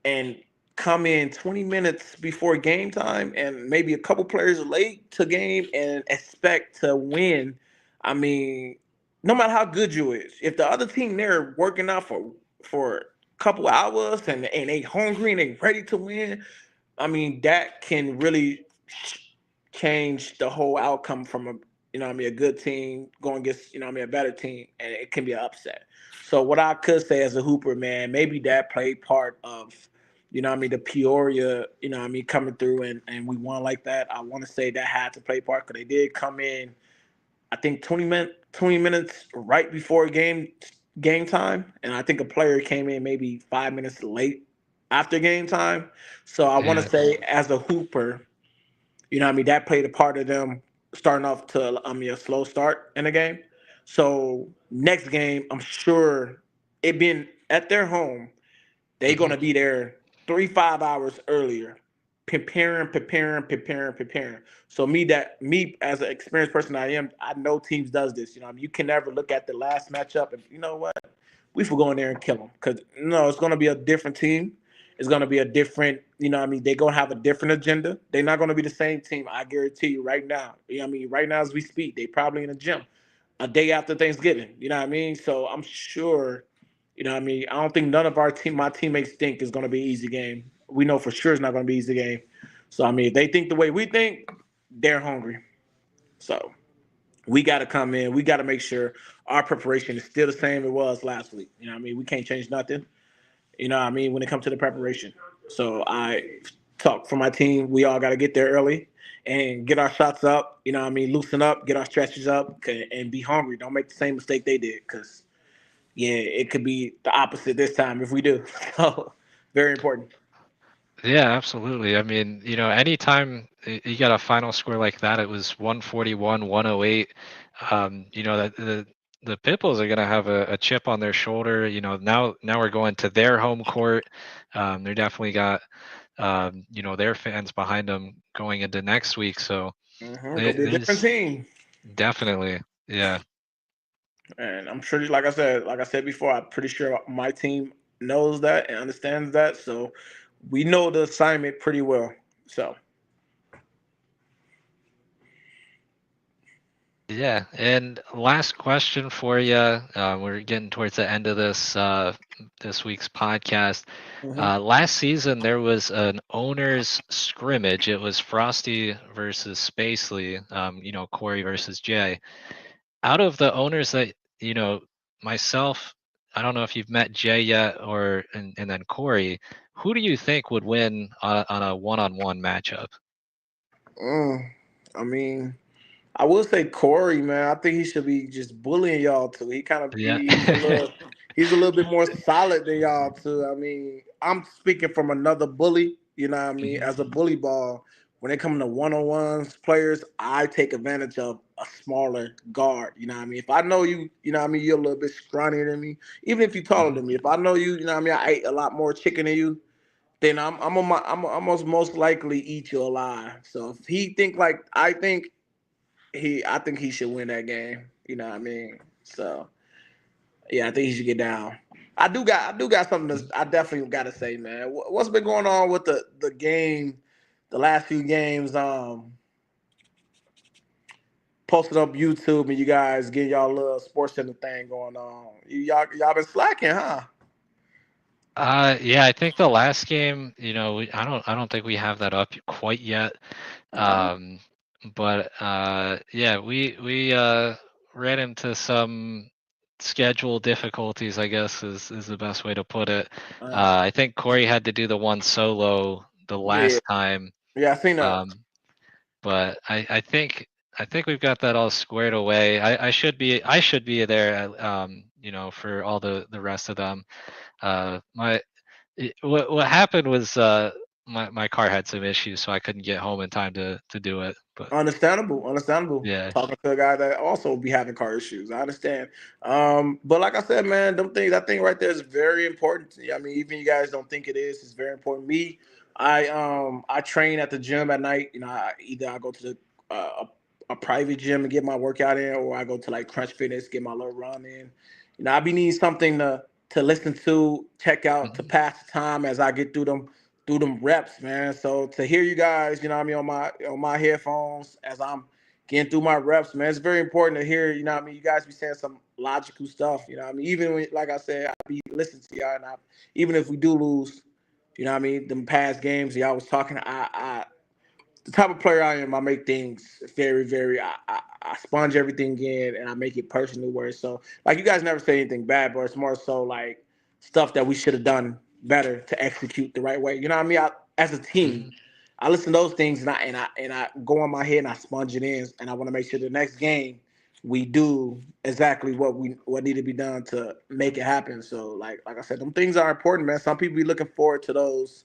and come in 20 minutes before game time and maybe a couple players late to game and expect to win. I mean, no matter how good you is, if the other team there working out for a couple hours and they hungry and they ready to win, I mean, that can really change the whole outcome from a good team going against, a better team, and it can be an upset. So what I could say as a hooper, man, maybe that played part of, the Peoria, coming through and we won like that. I want to say that had to play part because they did come in, I think 20 minutes right before game time, and I think a player came in maybe 5 minutes late after game time. So I want to Yeah. say as a hooper, that played a part of them starting off to a slow start in the game. So next game, I'm sure it being at their home, they're Hmm. gonna be there 3 5 hours earlier, preparing. So me as an experienced person I am, I know teams does this. You can never look at the last matchup and you know what, we will go in there and kill them because no, it's gonna be a different team. It's gonna be a different, they're gonna have a different agenda. They're not gonna be the same team. I guarantee you right now. Right now as we speak, they probably in the gym a day after Thanksgiving. You know what I mean? So I'm sure, I don't think none of my teammates think it's going to be an easy game. We know for sure it's not going to be an easy game. So, I mean, if they think the way we think, they're hungry. So we got to come in. We got to make sure our preparation is still the same it was last week. We can't change nothing. When it comes to the preparation. So I talk for my team. We all got to get there early and get our shots up. Loosen up, get our stretches up, and be hungry. Don't make the same mistake they did because, yeah, it could be the opposite this time if we do. So, very important. Yeah, absolutely. I mean, anytime you got a final score like that, it was 141, 108. That the Pit Bulls are gonna have a chip on their shoulder. Now we're going to their home court. They're definitely got their fans behind them going into next week. So Gonna be a different it's team. definitely, yeah. And I'm sure, like I said before, I'm pretty sure my team knows that and understands that. So we know the assignment pretty well. So Yeah, and last question for you. We're getting towards the end of this week's podcast. Last season there was an owners scrimmage. It was Frosty versus Spacely. Corey versus Jay. Out of the owners that myself, I don't know if you've met Jay yet, and then Corey. Who do you think would win on a one-on-one matchup? I mean, I will say Corey, man. I think he should be just bullying y'all too. He kind of Yeah. he's a little bit more solid than y'all too. I mean, I'm speaking from another bully. You know what I mean? Mhm. As a bully ball, when it comes to one-on-ones players, I take advantage of a smaller guard. You know what I mean? If I know you, you know what I mean, you're a little bit scrawnier than me. Even if you're taller Mhm. than me, if I know you, you know what I mean, I ate a lot more chicken than you. Then I'm almost most likely eat you alive. So if he think like I think I think he should win that game. You know what I mean? So yeah, I think he should get down. I do got something to, I definitely got to say, man. What's been going on with the game, the last few games? Posted up YouTube and you guys get y'all little sports center thing going on. Y'all been slacking, huh? Yeah, I think the last game, I don't think we have that up quite yet. No. Um, but yeah, we ran into some schedule difficulties, I guess is the best way to put it. Uh, I think Corey had to do the one solo the yeah, last time. yeah, I seen that. But I think we've got that all squared away. I should be there for all the rest of them. What happened was my car had some issues, so I couldn't get home in time to do it. But Understandable. yeah. Talking to a guy that also be having car issues, I understand. But like I said, man, them things I think right there is very important. I mean, even you guys don't think it is. It's very important. Me, I train at the gym at night. You know, either I go to the a private gym and get my workout in, or I go to like Crunch Fitness get my little run in. You know, I be needing something to listen to, check out, to Mhm. pass the time as I get through them reps, man. So to hear you guys, you know what I mean, on my headphones as I'm getting through my reps, man, it's very important to hear, you know what I mean, you guys be saying some logical stuff, you know what I mean? Even when, like I said, I be listening to y'all and even if we do lose, you know what I mean, them past games y'all was talking, I the type of player I am, I make things very, very. I sponge everything in and I make it personal. Where so, like you guys never say anything bad, but it's more so like stuff that we should have done better to execute the right way. You know what I mean? As a team, Mhm. I listen to those things and I go on my head and I sponge it in, and I want to make sure the next game we do exactly what need to be done to make it happen. So, like I said, them things are important, man. Some people be looking forward to those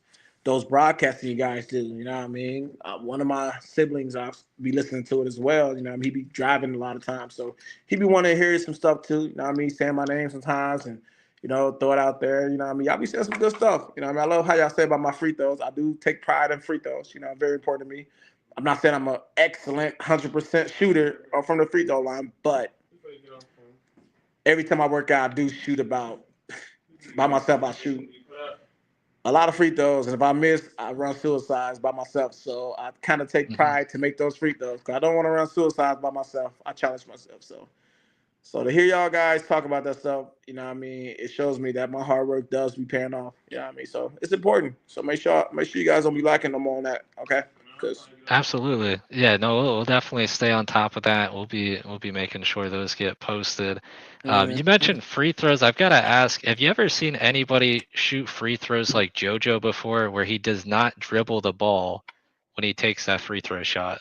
broadcasting you guys do. You know what I mean? One of my siblings, I'll be listening to it as well. You know, what I mean, he be driving a lot of times, so he be wanting to hear some stuff too. You know what I mean? Saying my name sometimes and throw it out there. You know what I mean? Y'all be saying some good stuff. You know what I mean? I love how y'all say about my free throws. I do take pride in free throws. You know, very important to me. I'm not saying I'm an excellent 100% shooter from the free throw line, but every time I work out, I do shoot about by myself. I shoot a lot of free throws, and if I miss, I run suicides by myself. So I kind of take Mhm. pride to make those free throws because I don't want to run suicides by myself. I challenge myself. So to hear y'all guys talk about that stuff, you know what I mean, it shows me that my hard work does be paying off. You know what I mean? So it's important. So make sure you guys don't be lacking no more on that, okay? Because Absolutely. Yeah, no, we'll definitely stay on top of that. We'll be making sure those get posted. You mentioned free throws. I've got to ask, have you ever seen anybody shoot free throws like JoJo before, where he does not dribble the ball when he takes that free throw shot?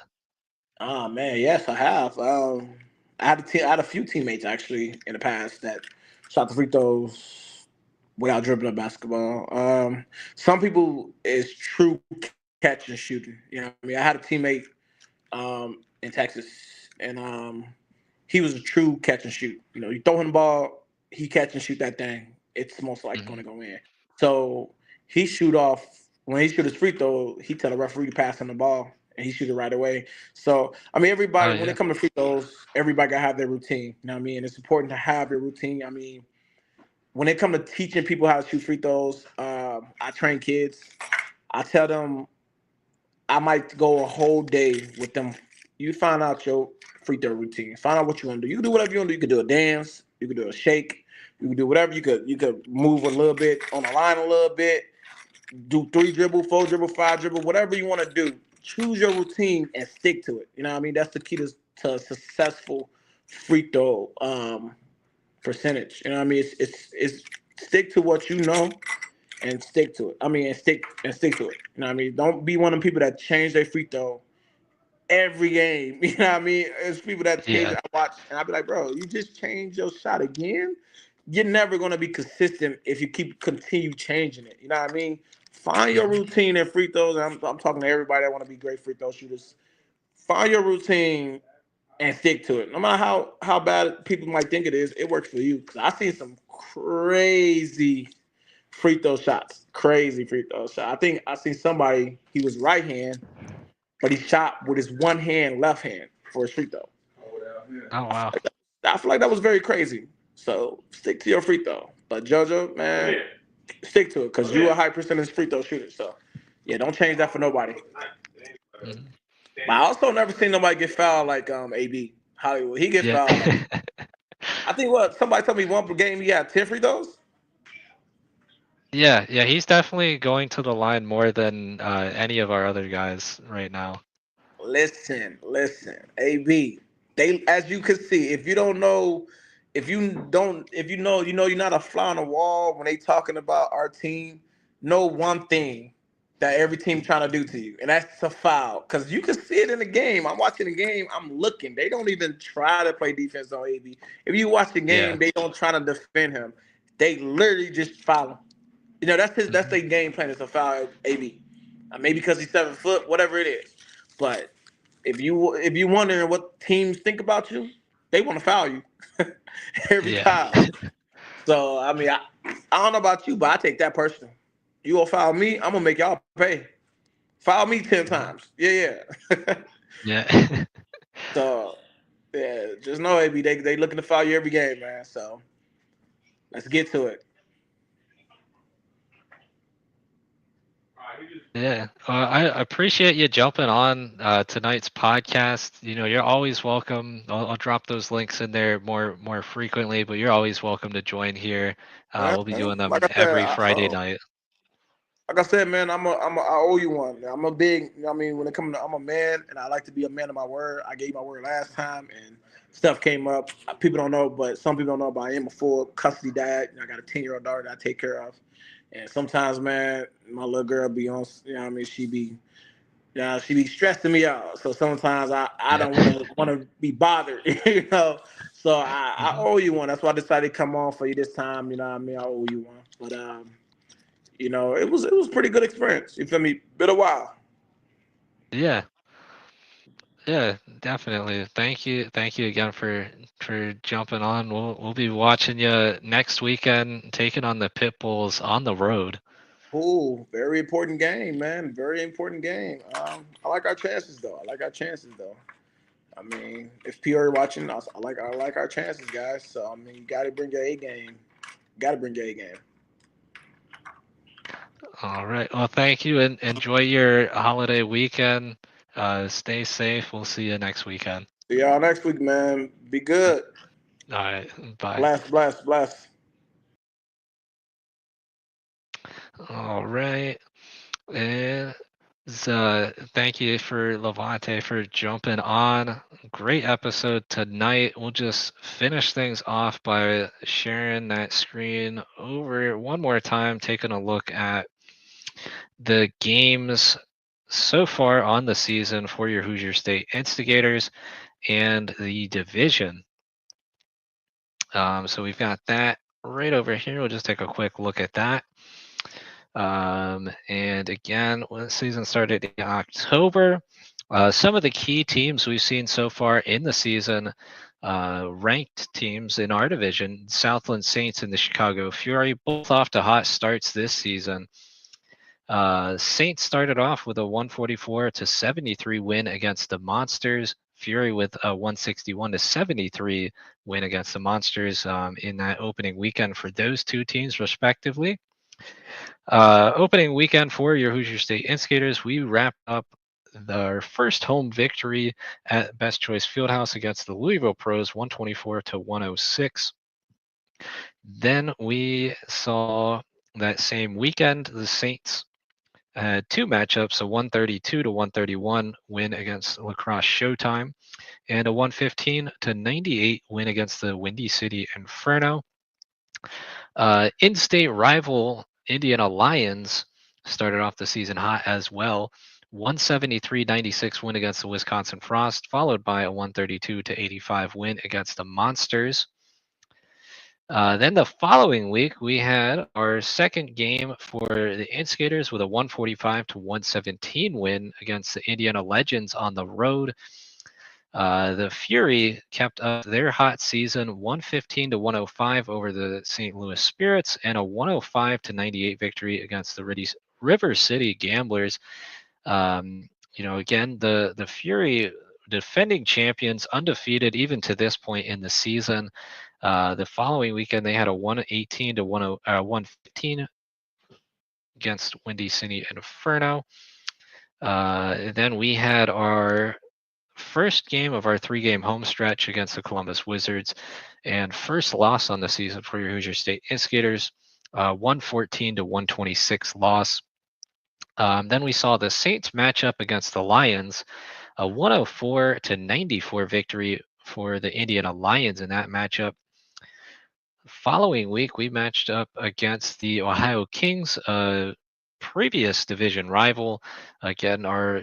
oh man, yes, I have. I had a few teammates actually in the past that shot the free throws without dribbling a basketball. Some people is true catch and shooting. You know what I mean? I had a teammate in Texas, and he was a true catch and shoot. You know, you throw him the ball, he catch and shoot that thing. It's most likely going Hmm. to go in. So he shoot off. when he shoot his free throw, he tell the referee to pass him the ball, and he shoot it right away. So, I mean, Oh everybody, when yeah. it comes to free throws, everybody got to have their routine. You know what I mean? It's important to have your routine. I mean, when it comes to teaching people how to shoot free throws, I train kids. I tell them I might go a whole day with them. You find out your free throw routine. Find out what you want to do. You can do whatever you want to do. You can do a dance. You can do a shake. You can do whatever. You could move a little bit on the line a little bit. Do 3 dribble, 4 dribble, 5 dribble, whatever you want to do. Choose your routine and stick to it. You know what I mean? That's the key to a successful free throw percentage. You know what I mean? It's stick to what you know and stick to it. I mean, and stick to it. You know what I mean? Don't be one of them people that change their free throw every game. You know what I mean? It's people that change Yeah. it. I watch and I be like, bro, you just changed your shot again. You're never gonna be consistent if you continue changing it. You know what I mean? Find your Mhm. routine and free throws. I'm talking to everybody that want to be great free throw shooters. Find your routine and stick to it. No matter how bad people might think it is, it works for you. Cause I seen some crazy free throw shots. Crazy free throw shot. I think I seen somebody, he was right hand, but he shot with his one hand, left hand for his free throw. Oh wow. I feel like that was very crazy. So stick to your free throw. But JoJo, man, stick to it because you're a high percentage free throw shooter. So yeah, don't change that for nobody. Mhm. But I also never seen nobody get fouled like AB Hollywood. He get Yeah. fouled. I think what somebody told me one per game he had 10 free throws. Yeah, he's definitely going to the line more than any of our other guys right now. Listen. AB, they as you can see, if you don't know, if you know, you're not a fly on the wall when they talking about our team. Know one thing that every team trying to do to you, and that's to foul. Because you can see it in the game. I'm watching the game. I'm looking. They don't even try to play defense on AB. If you watch the Yeah. game, they don't try to defend him. They literally just foul him. You know, that's Mhm. their game plan is to foul AB. Maybe because he's 7 foot, whatever it is. But if you wondering what teams think about you, they want to foul you every Yeah. time. So I mean, I don't know about you, but I take that personal. You gonna foul me? I'm gonna make y'all pay. Foul me 10 Mhm. times. Yeah. Yeah. So yeah, just know, AB, they looking to foul you every game, man. So let's get to it. Yeah, I appreciate you jumping on tonight's podcast. You know, you're always welcome. I'll drop those links in there more frequently, but you're always welcome to join here. Man, We'll be doing like them I said, every Friday night. like I said, man, I owe you one. I'm a big, you know what I mean, when it comes to, I'm a man, and I like to be a man of my word. I gave my word last time, and stuff came up. People don't know, but some people don't know, but I am a full custody dad. I got a 10-year-old daughter that I take care of, and sometimes, man, my little girl be on, you know what I mean, she be stressing me out. So sometimes I Yeah. don't want to be bothered, you know. So I Mhm. owe you one. That's why I decided to come on for you this time. You know what I mean? I owe you one, but it was pretty good experience. You feel me? Been a while. Yeah. Yeah, definitely. Thank you again for jumping on. We'll be watching you next weekend, taking on the Pit Bulls on the road. Cool. Very important game, man. Very important game. I like our chances though. I mean, if Peoria watching, I like our chances, guys. So I mean, you got to bring your A game. Got to bring your A game. All right. Well, thank you and enjoy your holiday weekend. Stay safe. We'll see you next weekend. See y'all next week, man. Be good. All right. Bye. Bless. All right. And thank you for Levante for jumping on. Great episode tonight. We'll just finish things off by sharing that screen over one more time, taking a look at the games so far on the season for your Hoosier State Instigators and the division. So we've got that right over here. We'll just take a quick look at that. And again, when the season started in October, some of the key teams we've seen so far in the season, ranked teams in our division, Southland Saints and the Chicago Fury, both off to hot starts this season. Saints started off with a 144-73 win against the Monsters. Fury with a 161-73 win against the Monsters in that opening weekend for those two teams, respectively. Opening weekend for your Hoosier State Instigators, we wrapped up their first home victory at Best Choice Fieldhouse against the Louisville Pros, 124-106. Then we saw that same weekend, the Saints had two matchups, a 132-131 win against Lacrosse Showtime and a 115-98 win against the Windy City Inferno. In-state rival Indiana Lions started off the season hot as well. 173-96 win against the Wisconsin Frost, followed by a 132-85 win against the Monsters. Then the following week, we had our second game for the Instigators with a 145-117 win against the Indiana Legends on the road. The Fury kept up their hot season, 115-105 over the St. Louis Spirits, and a 105-98 victory against the River City Gamblers. Again, the Fury, defending champions, undefeated even to this point in the season. The following weekend, they had a 118-115 against Windy City Inferno. Then we had our first game of our three-game home stretch against the Columbus Wizards, and first loss on the season for your Hoosier State Instigators, 114-126 loss. Then we saw the Saints match up against the Lions, a 104-94 victory for the Indiana Lions in that matchup. Following week, we matched up against the Ohio Kings, a previous division rival. Again, our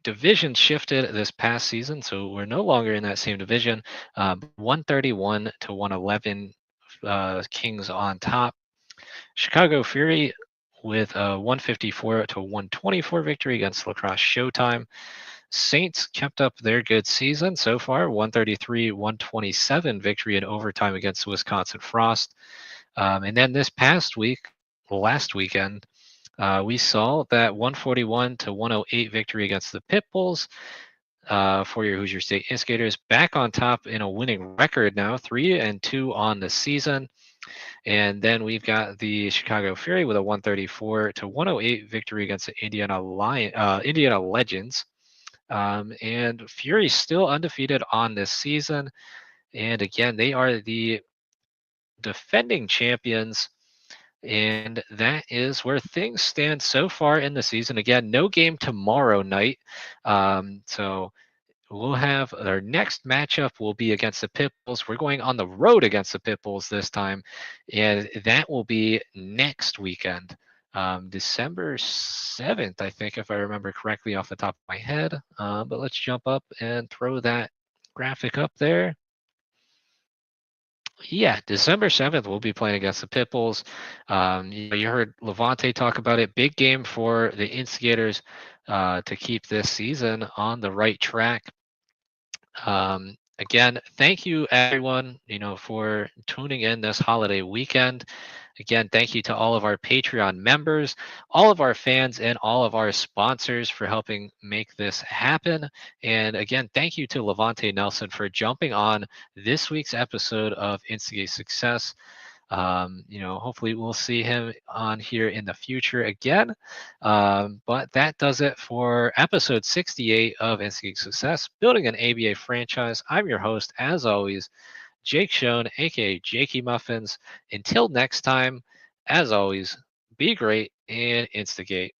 division shifted this past season, so we're no longer in that same division. 131-111, Kings on top. Chicago Fury with a 154-124 victory against Lacrosse Showtime. Saints kept up their good season so far, 133-127 victory in overtime against Wisconsin Frost. And then this last weekend, we saw that 141-108 victory against the Pit Bulls for your Hoosier State Instigators, back on top in a winning record now, 3-2 on the season. And then we've got the Chicago Fury with a 134-108 victory against the Indiana Legends. And Fury still undefeated on this season. And again, they are the defending champions. And that is where things stand so far in the season. Again, no game tomorrow night. So we'll have our next matchup will be against the Pit Bulls. We're going on the road against the Pit Bulls this time. And that will be next weekend. December 7th, I think, if I remember correctly off the top of my head. But let's jump up and throw that graphic up there. Yeah, December 7th, we'll be playing against the Pit Bulls. You heard Levonta talk about it. Big game for the Instigators to keep this season on the right track. Again, thank you everyone, for tuning in this holiday weekend. Again, thank you to all of our Patreon members, all of our fans, and all of our sponsors for helping make this happen. And again, thank you to Levonta Nelson for jumping on this week's episode of Instigate Success. Hopefully we'll see him on here in the future again. But that does it for episode 68 of Instigate Success, Building an ABA Franchise. I'm your host, as always, Jake Schoen, aka Jakey Muffins. Until next time, as always, be great and instigate.